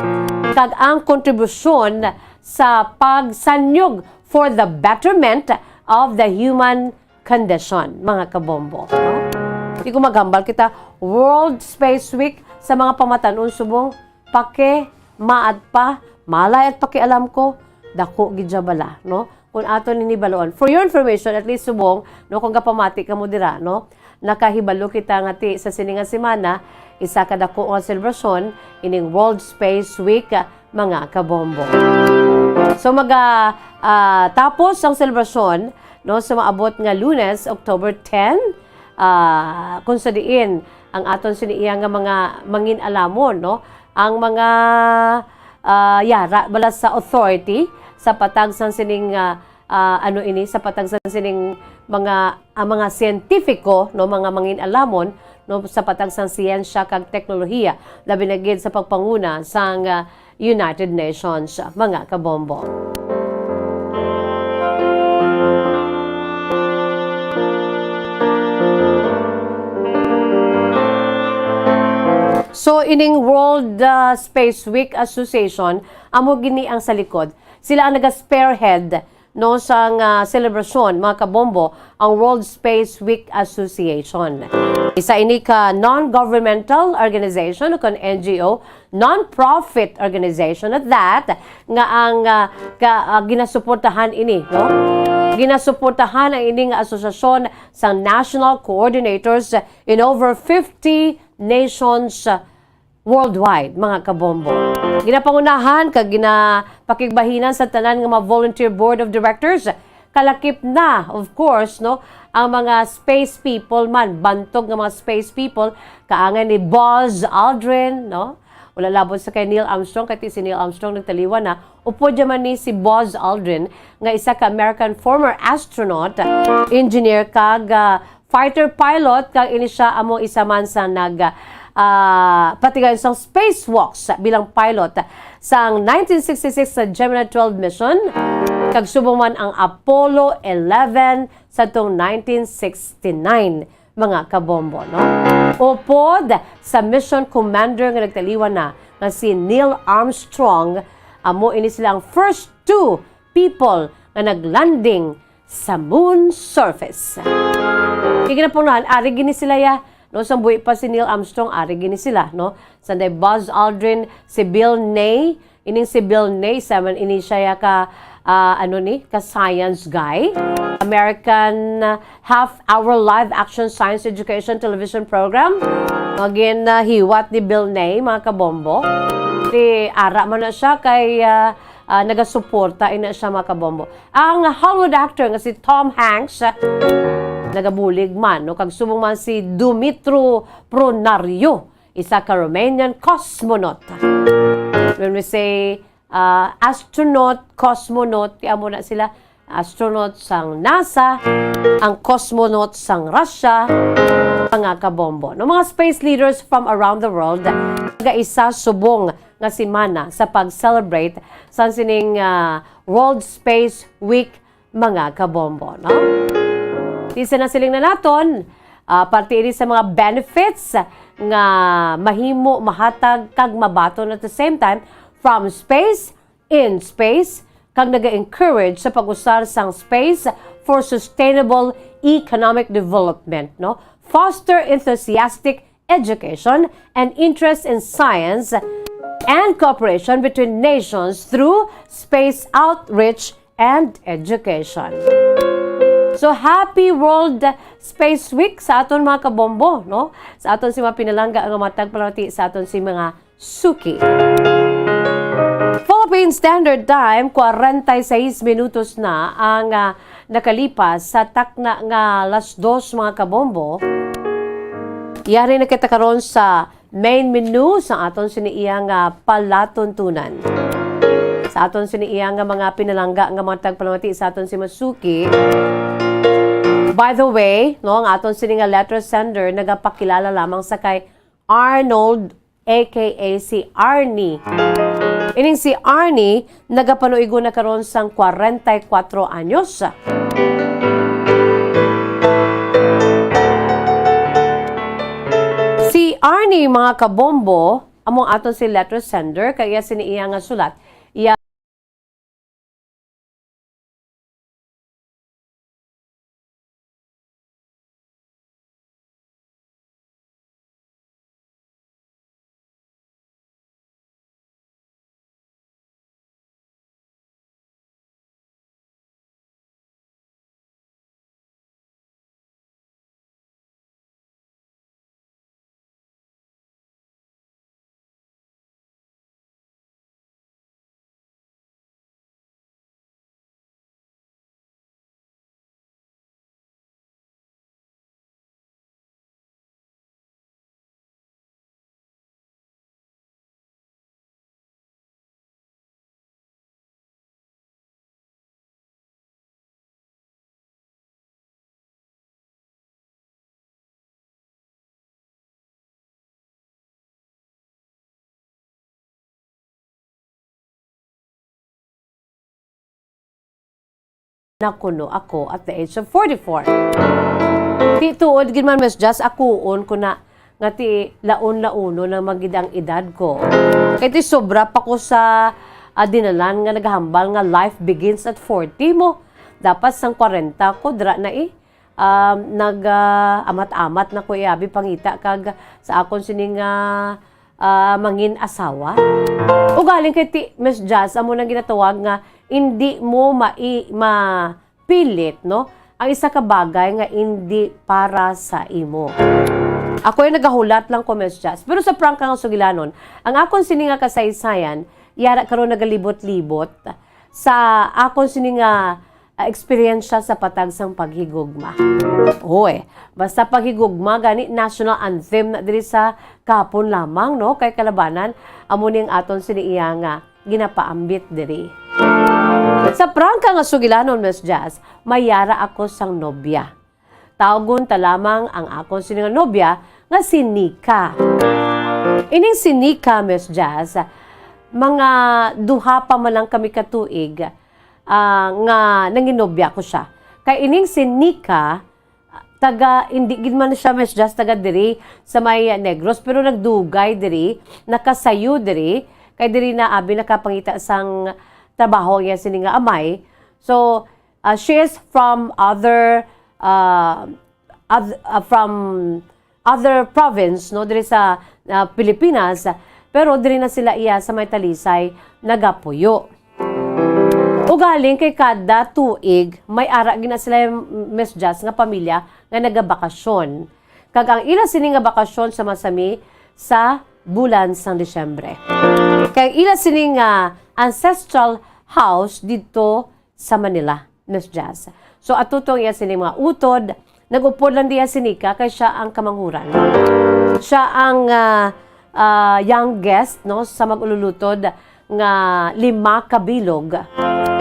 Kag ang kontribusyon sa pagsanyog for the betterment of the human condition, mga kabombo, no? Di ko magambal kita, World Space Week sa mga pamatanon subong, maad pa, malay at pakialam ko, dako gidya bala, no? Kung ato nini baloon. For your information, at least subong, no, kung kapamati ka mo dira, no, nakahibalo kita nga ti sa sininga semana, isa ka dako nga selebrasyon ining World Space Week, mga kabombo. So tapos ang selebrasyon, no, sa maabot nga Lunes, October 10, kung sa diin ang aton siniya nga mga mangin alamon, no, ang mga yara bala sa authority sa patag sang sining sa patag sang sining mga siyentipiko, no, mga mangin alamon, no, sa patag sang siyensya kag teknolohiya labi na gid sa pagpanguna sang United Nations, mga kabombo. So, ining World Space Week Association, amo gini ang sa likod. Sila ang naga-spearhead, no, sang celebration, mga kabombo, ang World Space Week Association. Isa ini ka non-governmental organization o kan NGO, non-profit organization at that, nga ang ginasuportahan ini, no? Ginasuportahan ang ining asosasyon sang national coordinators in over 50 nations worldwide, mga kabombo. Ginapangunahan kag ginapakigbahinan sa tanan nga mga volunteer board of directors, kalakip na, of course, no, ang mga space people man, bantog nga mga space people, kaangan ni Buzz Aldrin, no? Wala labot sa kay Neil Armstrong, kaya si Neil Armstrong nagtaliwan na, upo dyaman ni si Buzz Aldrin, nga isa ka American former astronaut, engineer kag fighter pilot, kag ini siya amo isa man sa patigayon sang spacewalks bilang pilot sang 1966 sa Gemini 12 mission, kag subong man ang Apollo 11 sa tong 1969, mga kabombo, no? Upod sa mission commander nga nagtaliwan na nga si Neil Armstrong, amo ini silang first two people nga naglanding sa moon surface. Iginapunan, ari gini sila ya, no, sa buhay pa si Neil Armstrong, ari gini sila, no? Sanday Buzz Aldrin, si Bill Nye, ining si Bill Nye, saman ini siya ka ka-science guy. American half-hour live-action science education television program. Again, hiwat ni Bill Nye, mga kabombo. Di ara man na siya kay nagasuporta ina siya, mga kabombo. Ang Hollywood actor nga si Tom Hanks, nagabulig man, no? Kag subong man si Dumitru Pronario, isa ka Romanian cosmonaut. When we say astronaut, cosmonaut, kaya mo na sila, astronaut sang NASA, ang cosmonaut sang Russia, mga kabombo. No, mga space leaders from around the world, isa subong nga simana sa pag-celebrate sa sining World Space Week, mga kabombo. No? Isa na siling na naton, parte ini sa mga benefits nga mahimo, mahatag, kag mabaton at the same time from space, in space, kag naga-encourage sa pag-usar sang space for sustainable economic development, no? Foster enthusiastic education and interest in science and cooperation between nations through space outreach and education. So, happy World Space Week sa aton mga kabombo, no? Sa aton si mga pinalangga ang matag palati sa aton si mga suki. Philippine Standard Time, 46 minutos na ang nakalipas sa takna nga alas 2 mga kabombo. Yari na kita karon sa main menu sa aton siniiyang palatuntunan. Sa aton siniiyang mga pinalangga nga mga tagpalamati sa aton si Masuki. By the way, no, ang aton sininga letter sender nagapakilala lamang sa kay Arnold aka si Arnie. Ining si Arnie, nagapanuigo na karon sang 44 anyos. Si Arnie, mga kabombo, among aton si letter sender, kaya siniiya nga sulat, iya nakuno ako at the age of 44. Ti tuod gid man mas just akuon ko na nga ti laon-launo na magidang edad ko. Kay ti sobra pa ko sa dinalan nga naghambal nga life begins at 40 mo. Dapat sang 40 ko dra na amat-amat na ko iabi pangita kag sa akon sining mangin asawa. Ugaling kay ti Miss Jazz amo nang ginatawag nga hindi mo mapilit, no? Ang isa ka bagay nga hindi para sa imo. Ako ay nagahulat lang ko, Miss Jazz. Pero sa prank nga sugilanon, ang akon sininga kasaysayan, yara karon nagalibot-libot sa akon sininga eksperyensya sa patagsang paghigugma. Hoy, basta paghigugma gani national anthem na diri sa kapon lamang, no? Kay kalabanan amo ning aton siniiya nga ginapaambit diri. Sa prangka nga sugilanon, Miss Jazz, mayara ako sang nobya. Tawgon ta lamang ang akon sininga nobya nga si Nika. Ining si Nika, Miss Jazz, mga duha pa man lang kami katuig nga nanginobya ko siya. Kay ining si Nika, taga, hindi gid man siya, Miss Jazz, taga diri sa may Negros, pero nagdugay diri, nakasayo diri, kay diri na abi nakapangita sang trabaho niya sininga amay. So, she is from other province, no, diri sa Pilipinas, pero diri na sila iya sa may Talisay nagapuyo. Ugaling kay kada tuig may ara gina sila Miss Jazz nga pamilya nga nagabakasyon. Kag ang ila sini nga bakasyon sa masami sa bulan sang Disyembre. Kay ila sini nga ancestral house dito sa Manila, Miss Jazz. So atutong iya sini mga utod nag-upod lang diya si Nika kay siya ang kamanghuran. Siya ang youngest no sa mag-ululutod nga 5 kabilog.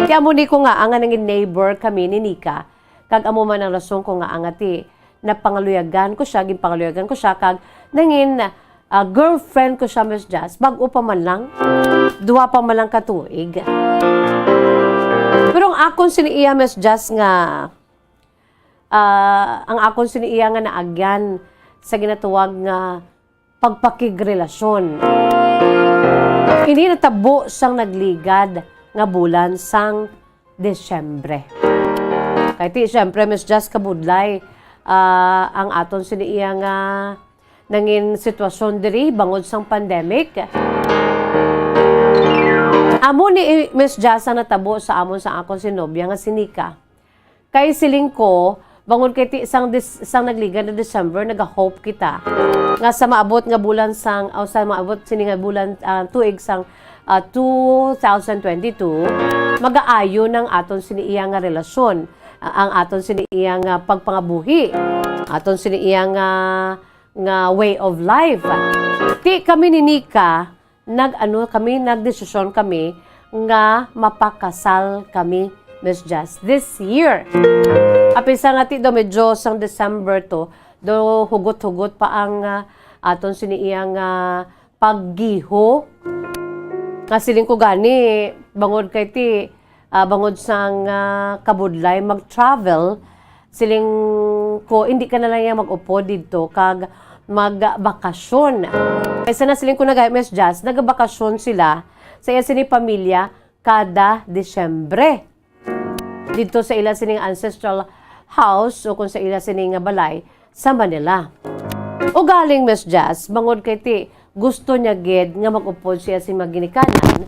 Kaya mo ni ko nga ang nangin neighbor kami ni Nika kag amo man ang rason ko nga angati napangaluyagan ko siya, ginpangaluyagan ko siya kag nangin girlfriend ko siya, Miss Jazz, bago pa man lang, 2 pa man lang katuig. Pero ang akon siniiya, Miss Jazz, nga, ang akon siniiya nga naagyan sa ginatuwag nga pagpakigrelasyon. Hindi natabo sang nagligad nga bulan sang Desyembre. Kaya ti, syempre, Miss Jazz, kabudlay, ang aton siniiya nga nangin sitwasyon diri bangod sang pandemic. Amo ni Miss Jazz ang natabo sa amon sa akong sinobya nga si Nika. Kay siling ko, bangod kay ti sang nagligan na December, nag-hope kita nga sa maabot nga bulan sang sa maabot sini nga bulan tuig sang 2022 magaayo ng aton siniiya nga relasyon, ang aton siniiya nga pagpangabuhi, aton siniiya nga way of life. Ti kami ni Nika nagdesisyon kami nga mapakasal kami, Miss Jazz, this year. Apisa nga ti do medyo sang December to, do hugot-hugot pa ang aton siniiyang paggiho. Kasiling ko gani bangod kay ti bangod sang kabudlay mag-travel, siling ko hindi ka na lang yang mag-upo dito kag magbakasyon. Kaysa na siling ko na Miss Jazz, nagbakasyon sila sa iya sini pamilya kada Desyembre. Dito sa ila sining ancestral house o kung sa ila sining balay sa Manila. O galing Miss Jazz, bangod kay ti gusto niya gid nga mag-upod siya si maginikanan.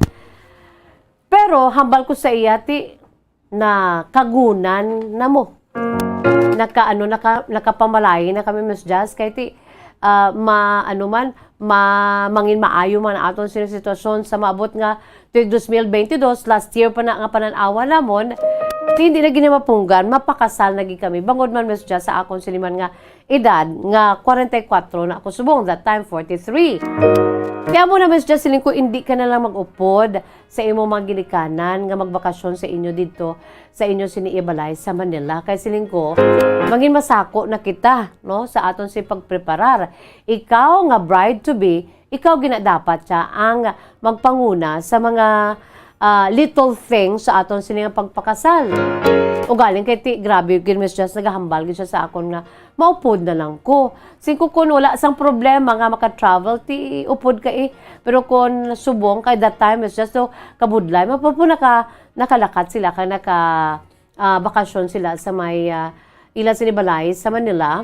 Pero hambal ko sa iya ti na kagunan na mo. Nakapamalay na kami, Miss Jazz, kay ti mangin maayo man aton sila sitwasyon sa maabot nga tuig 2022, last year pa na nga pananawa namon, hindi na ginamapunggan, mapakasal nagi kami. Bangod man, Miss Jazz, sa akong siliman nga edad, nga 44 na ako subong, that time 43. Kaya mo na, Miss Jazz, siling ko, hindi ka na lang mag-upod sa imo mga ginikanan, nga magbakasyon sa inyo dito, sa inyo siniibalay sa Manila. Kaya siling ko, mangin masako na kita, no, sa aton si pagpreparar. Ikaw nga bride-to-be, ikaw ginadapat siya ang magpanguna sa mga little things sa aton sininga pagpakasal. O galing kay ti, grabe yun, Miss Jazz, nagahambal siya sa akon nga, maupod na lang ko. Singko kun wala sang problema nga maka-travel, ti upod ka eh. Pero kung subong, kay that time, Miss Jazz, so kabudlay, mapapo nakalakat sila, kay bakasyon sila sa may ilan sinibalay sa Manila.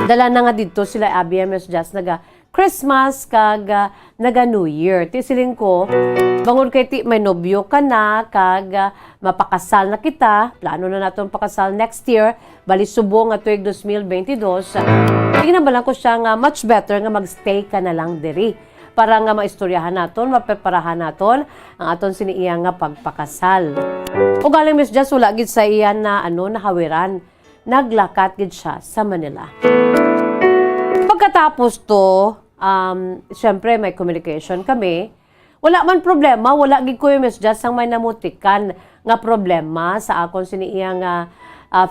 Dala na nga dito sila, Abby, Miss Jazz, Christmas kag naga New Year. Ti siling ko, bangod kay ti may nobyo ka na kag mapakasal na kita. Plano na naton pakasal next year. Bali subong nga tuig 2022. Tingnan ba lang ko siya nga much better nga magstay ka na lang diri para nga maistoryahan naton, mapreparahan naton ang aton siniiya nga pagpakasal. O galing Miss Jazz, wala gid sa iyan na nahawiran. Naglakat gid siya sa Manila. Pagkatapos to, syempre may communication kami. Wala man problema, wala gid ko yung Miss Jazz ang may namutikan nga problema sa akong siniiya nga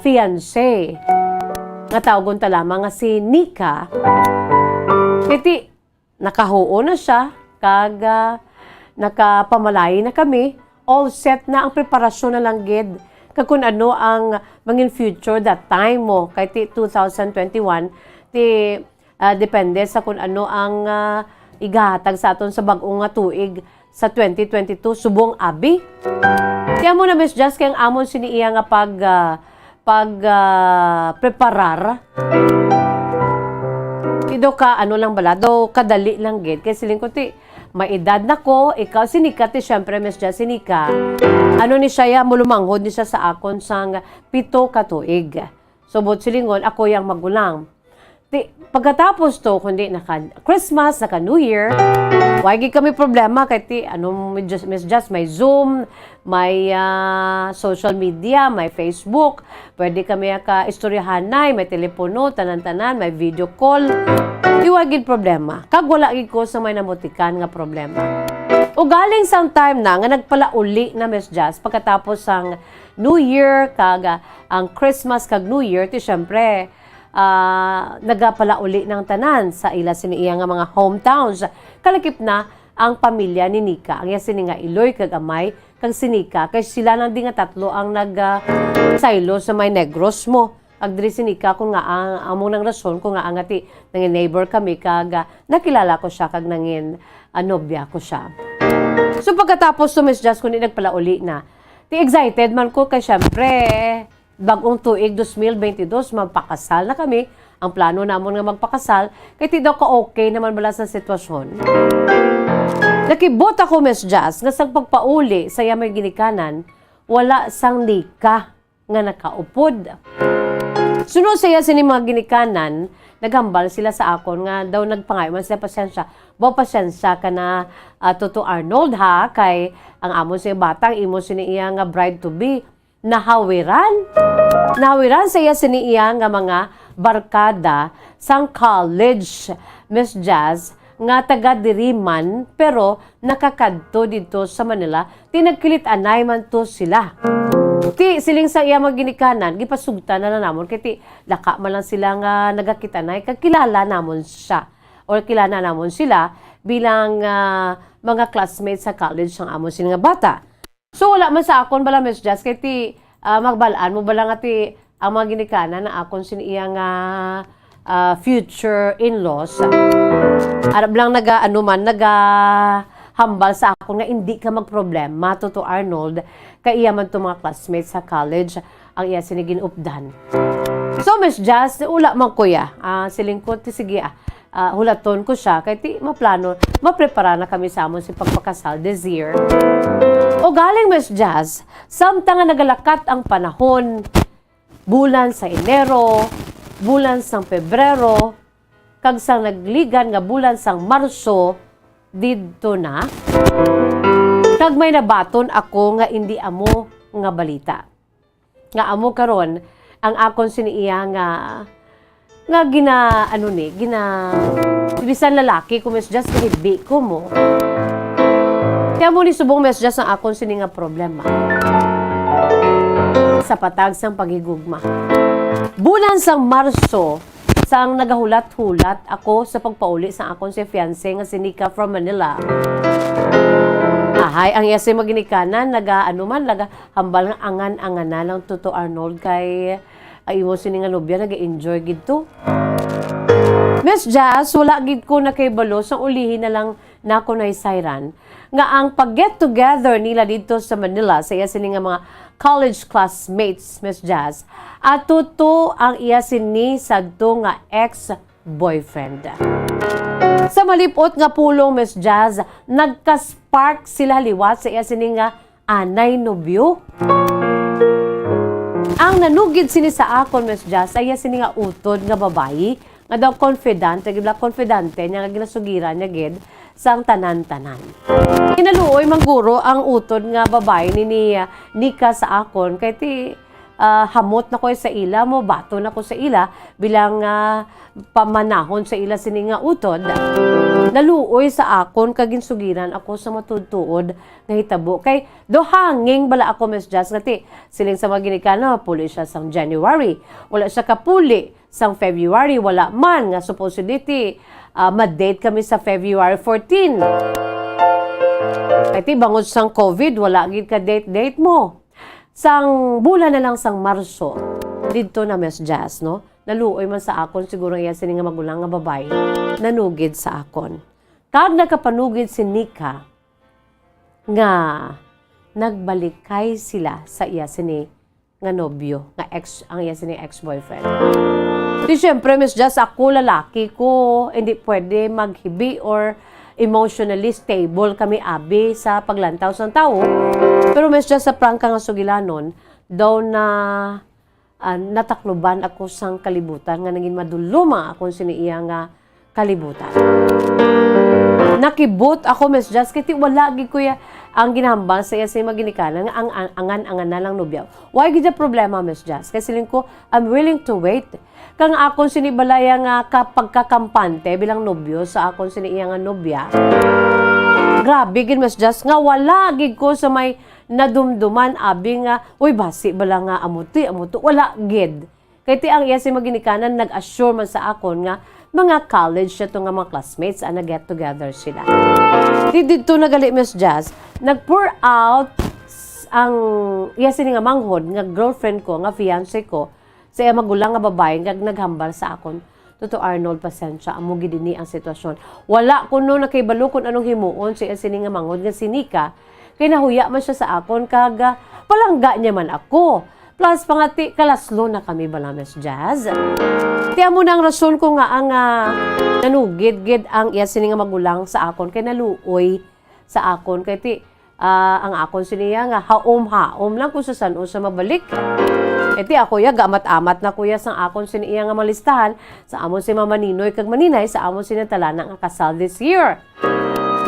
fiancé. Nga tawgon ta lamang nga si Nika. Kiti, nakahuo na siya, kag nakapamalay na kami, all set na ang preparasyon na lang gid. Kag kung ano ang mangin future that time mo, kay ti 2021, ti depende sa kung ano ang igahatag sa aton sa bag-ong nga tuig sa 2022 subong abi. Kaya mo na Miss Jazz kay ang amon siniiya nga preparar. Ido ka lang bala, do kadali lang gid kay siling ko ti may edad na ko, ikaw si Nika ti syempre Miss Jazz si Nika. Ni siya mulumanghod ni siya sa akon sang 7 ka tuig. So bot silingon ako yang magulang. Pagkatapos to, kundi naka-Christmas, naka-New Year, wagi kami problema kay Miss Just, may Zoom, may social media, may Facebook, pwede kami ka-istoryahanay, may telepono, tanan-tanan, may video call. Di wagid problema. Kag wala gid ko sa may namutikan nga problema. O galing sang time na nga nagpalauli na Miss Jazz pagkatapos ang New Year kag ang Christmas kag New Year ti syempre nagapalauli ng tanan sa ila siniya nga mga hometowns. Kalakip na ang pamilya ni Nika. Ang sini nga Iloy kag Amay kag si Nika kay sila nang di nga tatlo ang saylo sa may Negros mo. Agdiri si Nika kung nga ang among nang rason kung nga angati nangin neighbor kami kag nakilala ko siya kag nangin nobya ko siya. So pagkatapos to Miss Jazz kundi nagpalauli na. Excited man ko kay syempre bagong tuig 2022 magpakasal na kami. Ang plano namon nga magpakasal kay ti daw ka okay naman bala sa sitwasyon. Nakibot ako Miss Jazz nga sang pagpauli sa may ginikanan wala sang Nika nga nakaupod. Sunod saya sini mga ginikanan, naghambal sila sa akon nga daw nagpangay man sila pasensya. Pasensya ka na Toto Arnold ha, kay ang amon siya batang imo sini iya nga bride to be nahawiran. Nahawiran saya sini iya nga mga barkada sang college Miss Jazz nga taga Diriman pero nakakadto dito sa Manila. Tinagkilit anay man to sila. Siling sa iya maginikanan, gipasugta na namon kay laka man lang sila nga nagakitanay kag kilala namon siya or kilala namon sila bilang mga classmates sa college ng amon sila nga bata. So wala man sa akon bala Miss Jazz kay magbalaan mo bala nga ang mga ginikanan na akon sin iya nga future in-laws. Arab lang hambal sa ako nga hindi ka magproblema Toto Arnold kay iya man to mga classmates sa college ang iya sinigin updan. So Miss Jazz, ula man kuya, silingkod ti sige hulaton ko siya kay ti maplano, maprepara na kami sa amon si pagpakasal this year. O galing Miss Jazz, samtang nga nagalakat ang panahon, bulan sa Enero, bulan sang Pebrero, kag sang nagligan nga bulan sang Marso, dito na kag may nabaton ako nga hindi amo nga balita nga amo karon ang akon siniiya nga bisan lalaki ko Miss Jazz kahibbi ko mo kaya mo ni subong Miss Jazz ang akon sini nga problema sa patag sang paghigugma bulan sang Marso sang nagahulat-hulat ako sa pagpauli sa akon si fiancé nga si Nika from Manila. Ahay, ang yasi maginikanan, hambal nga angan-angan na lang Toto Arnold kay imo sini nga nobya nag-enjoy gid to. Miss Jazz, wala gid ko na kay balo sang ulihin na lang nako na isayran nga ang pag-get together nila dito sa Manila sa iya sini nga mga college classmates Miss Jazz at tuto ang iya sini sadto nga ex-boyfriend. Sa malipot nga pulong Miss Jazz, nagka-spark sila liwat sa iya sini nga anay nobyo. Ang nanugid sini sa akon Miss Jazz ay iya sini nga utod nga babayi nga daw confidante niya nga ginasugiran niya gid sang tanan-tanan. Inaluoy mangguro ang utod nga babae ni Nika sa akon kay ti hamot na ko sa ila mo, bato na ko sa ila bilang pamanahon sa ila sini nga utod. Naluoy sa akon kag ginsugiran ako sa matudtuod nga hitabo kay do hanging bala ako Miss Jazz ngati siling sa mga ginikana puli siya sang January, wala siya kapuli sang February, wala man nga supposedly mad-date kami sa February 14. Kaya bangod sang COVID, wala gid ka date mo. Sang bulan na lang sang Marso, dito na Miss Jazz, no? Naluoy man sa akon, siguro yan sini nga magulang nga babae, nanugid sa akon. Kag nakapanugid si Nika, nga nagbalikay sila sa iya sini nga nobyo, nga ang iya sini ex-boyfriend. Di syempre, Miss Jazz, ako lalaki ko, hindi pwede maghibi or emotionally stable kami abi sa paglantaw ng tao. Pero Miss Jazz, sa prangka nga sugilanon, daw na natakluban ako sang kalibutan nga naging maduluma akong siniiya nga kalibutan. Nakibot ako, Miss Jazz, kiti wala gid kuya ang ginahambal sa iya sa maginikanan nga ang angan na lang nobya. Why gid the problema, Miss Jazz? Kasi ling ko, I'm willing to wait. Kang akon sinibalaya nga kapagkakampante bilang nobyo sa akon siniiya nga nobya. Grabe gid, Miss Jazz, nga wala gid ko sa may nadumduman abi nga, uy basi bala nga amuti, wala gid. Kaya ang iya si maginikanan nag-assure man sa akon nga mga college siya to nga mga classmates ang nag-get together sila. Dito nagali, Miss Jazz, nag-pour out ang iya sini nga manghod nga girlfriend ko, nga fiancé ko, sa iya magulang nga babae nga naghambal sa akon. Toto Arnold, pasensya, amo gidini ang sitwasyon. Wala kuno nakahibalo kun anong himuon sa iya sini nga manghod nga si Nika, kay nahuya man siya sa akon kaga palangga niya man ako. Plus, pangati, kalaslo na kami bala, Miss Jazz. Tiya mo na ang rason ko nga ang nanugid-gid ang iya sini nga magulang sa akon, kay naluoy sa akon. Kay ti, ang akon siniya nga, haom-haom lang kung sa saan o sa mabalik. Kay ti, ako ya, gamat-amat na kuya sang akon siniya nga malistahan, sa amon si Mama Ninoy kag Maninay, sa amon sinatala nga kasal this year.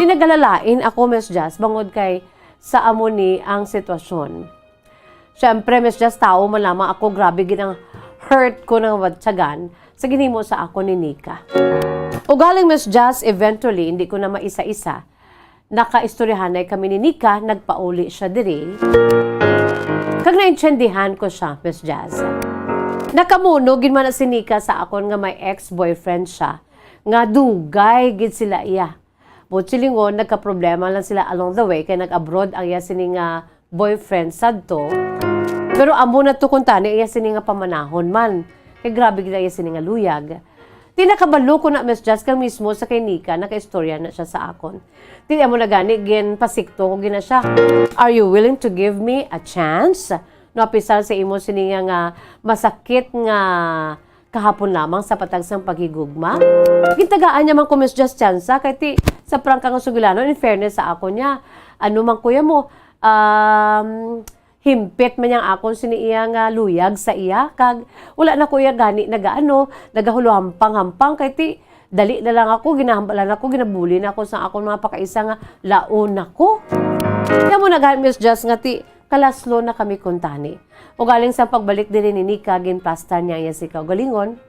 Tinagalalain ako, Miss Jazz, bangod kay sa amon ni ang sitwasyon. Siyempre, Miss Jazz, tao man lamang ako, grabe ginang hurt ko ng watsagan sa ginimo sa ako ni Nika. O galing, Miss Jazz, eventually, hindi ko na maisa-isa, nakaistoryahan ay kami ni Nika, nagpauli siya diri. Kag naintsendihan ko siya, Miss Jazz. Nakamuno, ginman na si Nika sa akon nga may ex-boyfriend siya, nga dugay, gid sila iya. But silingon, nagka-problema lang sila along the way, kaya nag-abroad ang iya sini nga boyfriend sadto. Pero amo na to kuntani iya sini nga pamanahon man. Kay grabe gid iya sini nga luyag. Tinakabalo ko na, Miss Jazz, kang mismo sa kay Nika, naka-istorya na siya sa akon. Ti amo na gani gin pasikto ko gina siya. Are you willing to give me a chance? No apisal sa imo sini nga masakit nga kahapon lamang sa patagsang paghigugma. Gitagaan niya man ko, Miss Jazz, chance kay ti sa prangka nga sugilano, in fairness sa ako niya. Ano man kuya mo, himpit man yang akon siniiya nga luyag sa iya kag wala na kuya gani nagahuluhampang-hampang kay ti dali na lang ako ginahambalan ako ginabuli na ako sa akon mga pakaisa nga laon nako. Kaya mo nagahan, Miss Jazz, nga ti kalaslo na kami kuntani. O galing sa pagbalik din ni Nika ginpasta niya iya si galingon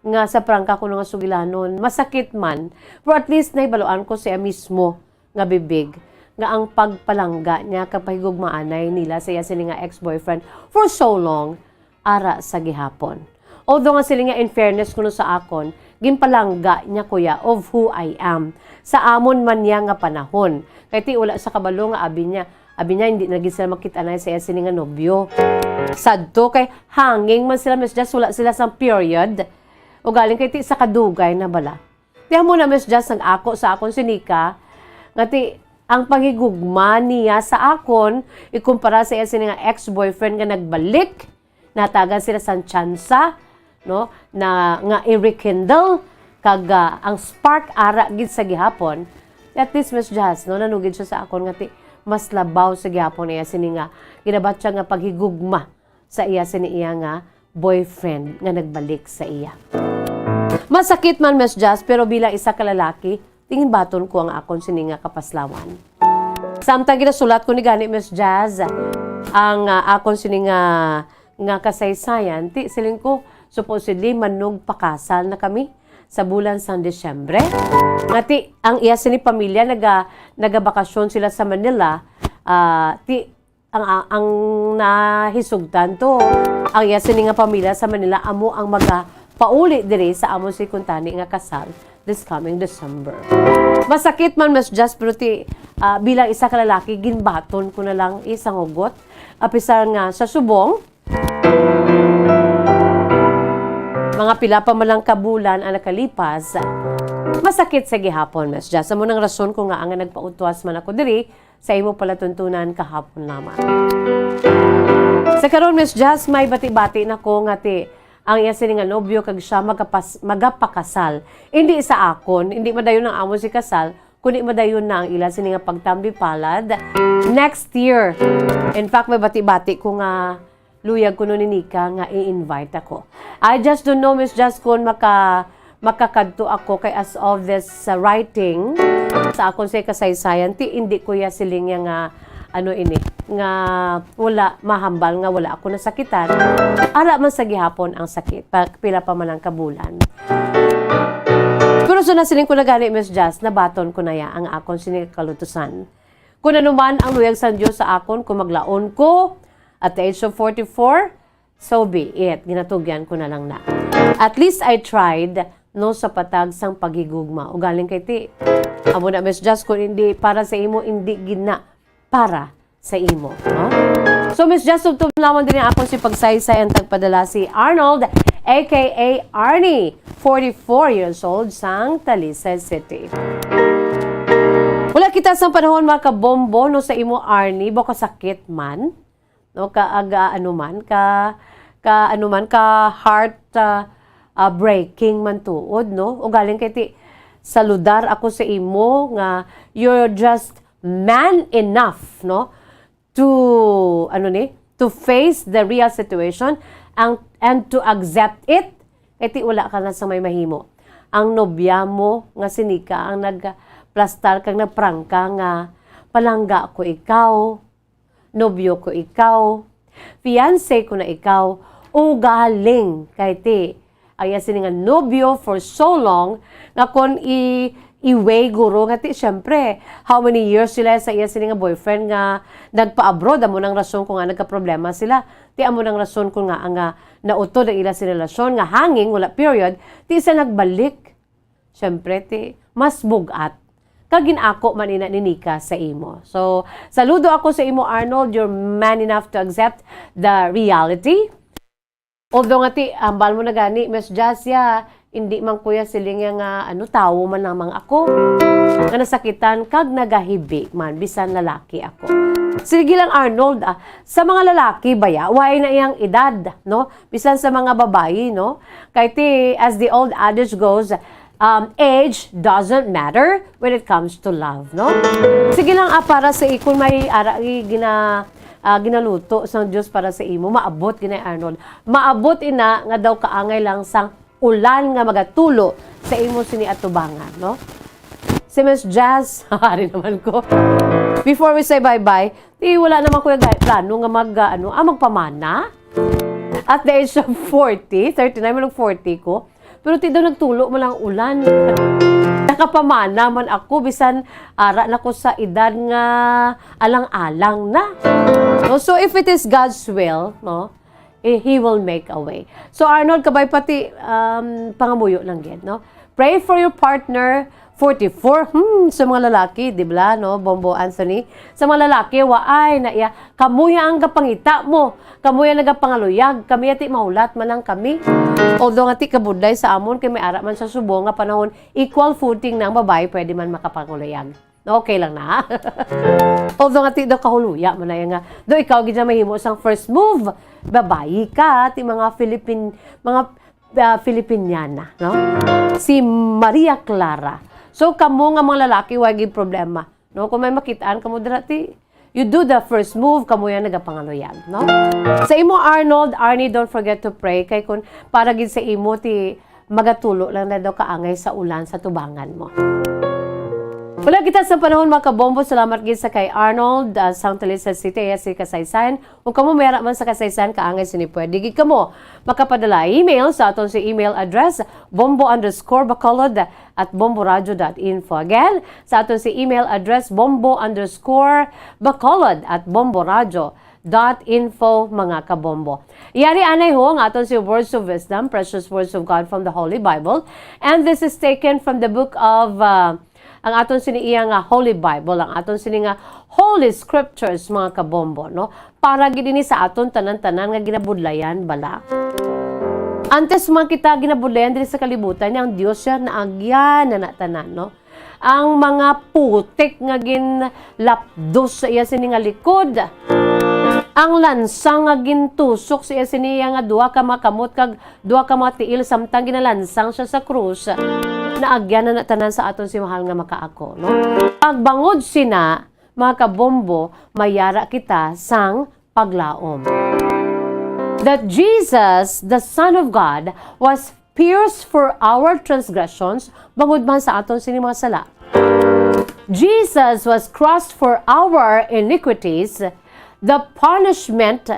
nga sa prangka ko nga sugilanon masakit man pero at least naibaluan ko siya mismo nga bibig nga ang pagpalangga niya kapag higugmaanay nila sa iya sila nga ex-boyfriend for so long, ara sa gihapon. Although nga sila nga in fairness kuno sa akon, ginpalangga niya kuya of who I am. Sa amon man niya nga panahon. Kaya ti wala sa kabalo nga abi niya hindi na sila makita na sa iya sila nga nobyo. Sadto kay hanging man sila, Miss Jazz, wala sila sa period. O galing kay ti sa kadugay na bala. Tiyan mo na, Miss Jazz, nag-ako sa akon si Nika, nga ti ang pangigugma niya sa akon, ikumpara sa iya sila nga ex-boyfriend nga nagbalik, natagan sila sa tsansa, no, na nga i-rekindle, kag ang spark ara gid sa gihapon. At least, Miss Jazz, no, nanugid siya sa akon nga ti mas labaw sa gihapon iya sini nga ginabat siya nga paghigugma sa iya sini iya nga boyfriend nga nagbalik sa iya. Masakit man, Miss Jazz, pero bilang isa ka lalaki, tingin baton ko ang akon sini nga kapaslawan. Samtang ginasulat ko ni gani, Miss Jazz, ang akon sini nga kasaysayan, ti siling ko supposedly manug pakasal na kami sa bulan sa Desyembre. Ngati ang iya sini pamilya nagabakasyon sila sa Manila, ti ang nahisugtan to ang iya sini nga pamilya sa Manila amo ang pauli diri sa amo si kuntani nga kasal this coming December. Masakit man, Miss Jazz, pero bilang isa ka lalaki, ginbaton ko na lang isang ugot. Apisar nga sa subong, mga pila pa malang kabulan ang nakalipas, masakit sa gihapon, Miss Jazz. Amo nang rason ko nga ang nagpautwas man ako diri sa imo palatuntunan kahapon lamang. Sa karon, Miss Jazz, may bati-bati na ko nga ang iya sini nga nobyo kag siya magapakasal. Hindi sa akon, hindi madayon ang amo si kasal, kundi madayon na ang ila sini nga pagtambi palad next year. In fact, may bati-bati ko nga luyag ko nun ni Nika nga i-invite ako. I just don't know, Miss Just, kung makakadto ako kay as of this writing sa akong sa kasaysayan, hindi ko ya siling nga nga wala mahambal nga wala ako nasakitan. Ara man sa gihapon ang sakit, pila pa man ang kabulan. Pero so nasiling ko na gani, Miss Just, nabaton ko na ya ang akong sinikalutusan. Kung ano man ang luyag sa Diyos sa akon, kung maglaon ko at the age of 44, so be it. Ginatugyan ko na lang na. At least I tried no sa patag sang pagigugma. O galing kay ti. Amo na, Miss Just, kung hindi para sa imo, hindi gina para sa imo. No? So, Miss Just, lamang din ang akong si pagsaysay ang tagpadala si Arnold, aka Arnie, 44 years old, sang Talisay City. Wala kita sa panahon mga kabombo no sa imo, Arnie, baka sakit man, no kaaga anuman ka heart breaking man tuod, no? O galing kay ti saludar ako sa imo nga you're just man enough, no? To to face the real situation and to accept it. Kaya wala ka na sa may mahimo. Ang nobya mo nga si Nika ang nagplastar kang nagprangka nga palangga ko ikaw, nobyo ko ikaw, fiancé ko na ikaw, o galing kay ti ay sini nga nobyo for so long nga kon iway guro nga ti syempre how many years sila sa iya sini nga boyfriend nga nagpa-abroad, amo nang rason ko nga nagka-problema sila, ti amo nang rason ko nga nga nautod ang ila sila relasyon nga hanging wala period, ti isa nagbalik syempre ti mas bugat kagin ako man ina ni Nika sa imo. So saludo ako sa imo, Arnold, you're man enough to accept the reality. Although nga ti ambal mo na gani, Miss Jasya, hindi man kuya siling nga tawo man lamang ako nga nasakitan kag nagahibi man bisan lalaki ako. Sige lang, Arnold, sa mga lalaki baya way na iyang edad, no, bisan sa mga babayi, no, kay ti as the old adage goes, age doesn't matter when it comes to love, no. Sige lang, para sa ikon may ara ginaluto sa Diyos para sa imo, maabot ginay, Arnold, maabot ina nga daw kaangay lang sang ulan nga magatulo sa imo sini atubangan, no? Si Miss Jazz, hari naman ko. Before we say bye-bye, wala naman ko yung plano nga magpamana. At the age of 40, 39 man 40 ko, pero daw nagtulo mo lang ulan. Nakapamana man ako, bisan ara na ko sa edad nga alang-alang na. No? So if it is God's will, no, He will make a way. So Arnold, kabay pati pangamuyo lang yan, no? Pray for your partner, 44, sa mga lalaki, di ba, no, Bombo Anthony? Sa mga lalaki, waay, na iya, kamuya ang kapangita mo, kamuya nagapangaluyag, kami ati mahulat man lang kami. Although nga ti kabudlay sa amon, kay may ara man sa subo nga panahon, equal footing ng babae, pwede man makapanguluyag. Okay lang na. Although nga ti daw kahuluya, manaya nga, do ikaw gid na mahimo sang first move, babayi ka, ti mga Filipiniana, no? Si Maria Clara. So kamo nga mga lalaki wagi problema, no? Kung may makitaan kamo dati, you do the first move, kamo yan nagapangaluyag, no? Sa imo, Arnold, Arnie, don't forget to pray kay kun para gid sa imo ti magatulo lang na daw kaangay sa ulan sa tubangan mo. Wala kita sa panahon mga kabombo, salamat gid sa kay Arnold, sang Talisay City, si kasaysayan. Kung kamo mayara man sa kasaysayan, kaangay sinipwede gid kamo makapadala email sa aton si email address bombo_bacolod@bomboradio.info. Again, sa aton si email address bombo_bacolod@bomboradio.info, mga kabombo. Iyari anay ho ang aton si Words of Wisdom, Precious Words of God from the Holy Bible. And this is taken from the book of ang aton sini nga Holy Bible, ang aton sini nga Holy Scriptures, mga kabombo, no? Para gid ini sa aton tanan-tanan nga ginabudlayan bala. Antes man kita ginabudlayan diri sa kalibutan, ang Dios siya naagyan na natanan, no? Ang mga putik nga ginlapdos sa iya sini nga likod. Ang lansang nga gintusok sa iya sini nga duha ka makamot kag duha ka matiil samtang ginalansang siya sa krus. Naagyan na tanan sa aton si mahal nga makaako, no? Pagbangod sina, mga kabombo, mayara kita sang paglaom. that Jesus, the Son of God, was pierced for our transgressions, bangod man sa aton sini mga sala. Jesus was crushed for our iniquities. The punishment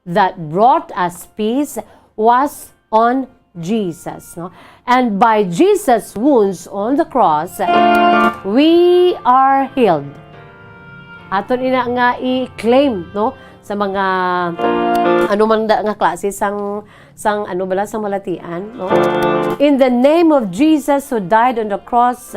that brought us peace was on Jesus. No? And by Jesus' wounds on the cross, we are healed. Aton ina nga i-claim no sa mga ano man nga klase sang ano bala sang malatian no. In the name of Jesus who died on the cross,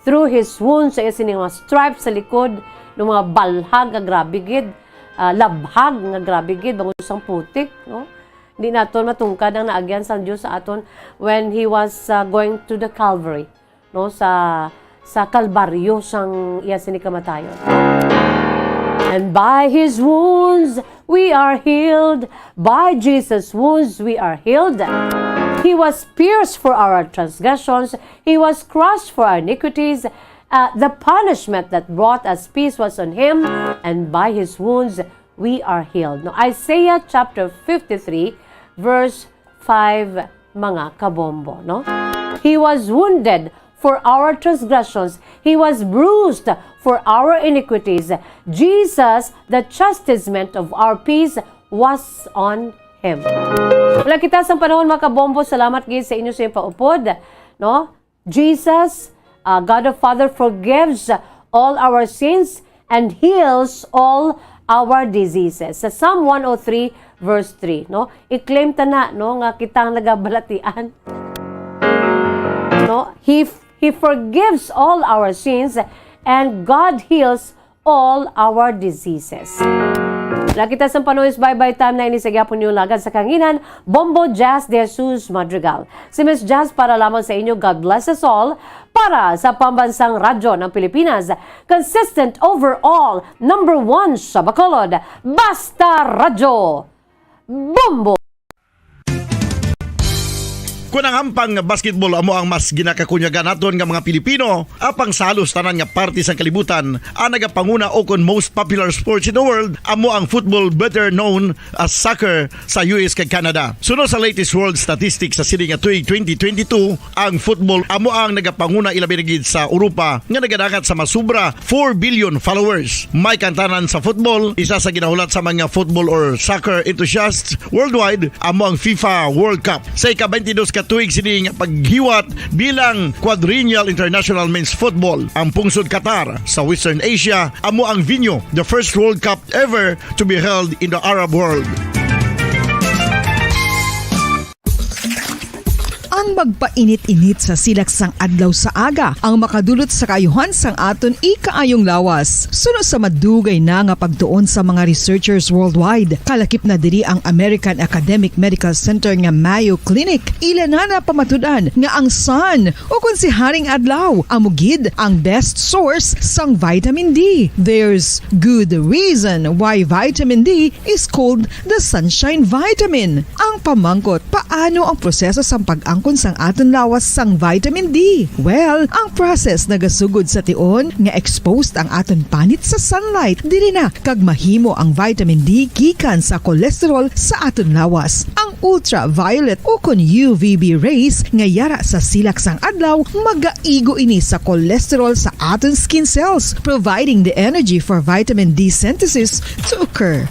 through his wounds sa sining mga stripes sa likod ng mga balhag nga grabe gid, labhag nga grabe gid bangon sang putik no. Hindi naton matungkad ang naagyan sang Dios sa aton when he was going to the Calvary no sa Kalbaryo sang iya sini kamatayon. And by his wounds we are healed. By Jesus' wounds we are healed. He was pierced for our transgressions. He was crushed for our iniquities. The punishment that brought us peace was on him, and by his wounds we are healed. Now, Isaiah chapter 53, verse 5, mga kabombo, no? He was wounded for our transgressions. He was bruised for our iniquities. Jesus, the chastisement of our peace, was on him. Wala kita sa panahon mga kabombo. Salamat gid sa inyo sa iyong paupod. No? Jesus, God the Father, forgives all our sins and heals all our diseases. Sa Psalm 103 verse 3, no? I-claim ta na no nga kitang nagabalatian. No? He forgives all our sins and God heals all our diseases. Lakita sa panuis bye-bye time na ini sa gyapon yung lagad sa kanginan, Bombo Jazz de Jesus Madrigal. Si Miss Jazz para lamang sa inyo, God bless us all, para sa pambansang radyo ng Pilipinas, consistent overall, number 1 sa Bacolod, Basta Radyo, Bombo!
Kung ang hampang basketball amo ang mas ginakakunyagan naton nga mga Pilipino, apang salos tanan nga parte sang kalibutan, ang nagapanguna o kon most popular sports in the world, amo ang football, better known as soccer sa US kag Canada. Sunod sa latest world statistics sa sining nga tuig 2022, ang football amo ang nagapanguna ilabi na gid sa Europa nga nagadagat sa masubra 4 billion followers. May kantanan sa football, isa sa ginahulat sa mga football or soccer enthusiasts worldwide, amo ang FIFA World Cup. Sa ika-22 tuig sining paghiwat bilang quadrennial international men's football. Ang pungsod Qatar sa Western Asia amo ang venue, the first World Cup ever to be held in the Arab world.
Ang magpainit-init sa silaksang adlaw sa aga ang makadulot sa kayuhan sang aton ikaayong lawas. Sunod sa madugay na nga pagtuon sa mga researchers worldwide, kalakip na diri ang American Academic Medical Center nga Mayo Clinic. Ila na pamatudan nga ang sun o kung si Haring Adlaw amugid ang best source sang vitamin D. There's good reason why vitamin D is called the sunshine vitamin. Ang pamangkot, paano ang proseso sang pag-angkon sang aton lawas sang vitamin D? Well, ang process nagasugod sa tion nga exposed ang aton panit sa sunlight dili na kag mahimo ang vitamin D gikan sa cholesterol sa aton lawas. Ang ultraviolet o kon UVB rays nga yara sa silak sang adlaw magaigo ini sa cholesterol sa aton skin cells, providing the energy for vitamin D synthesis to occur.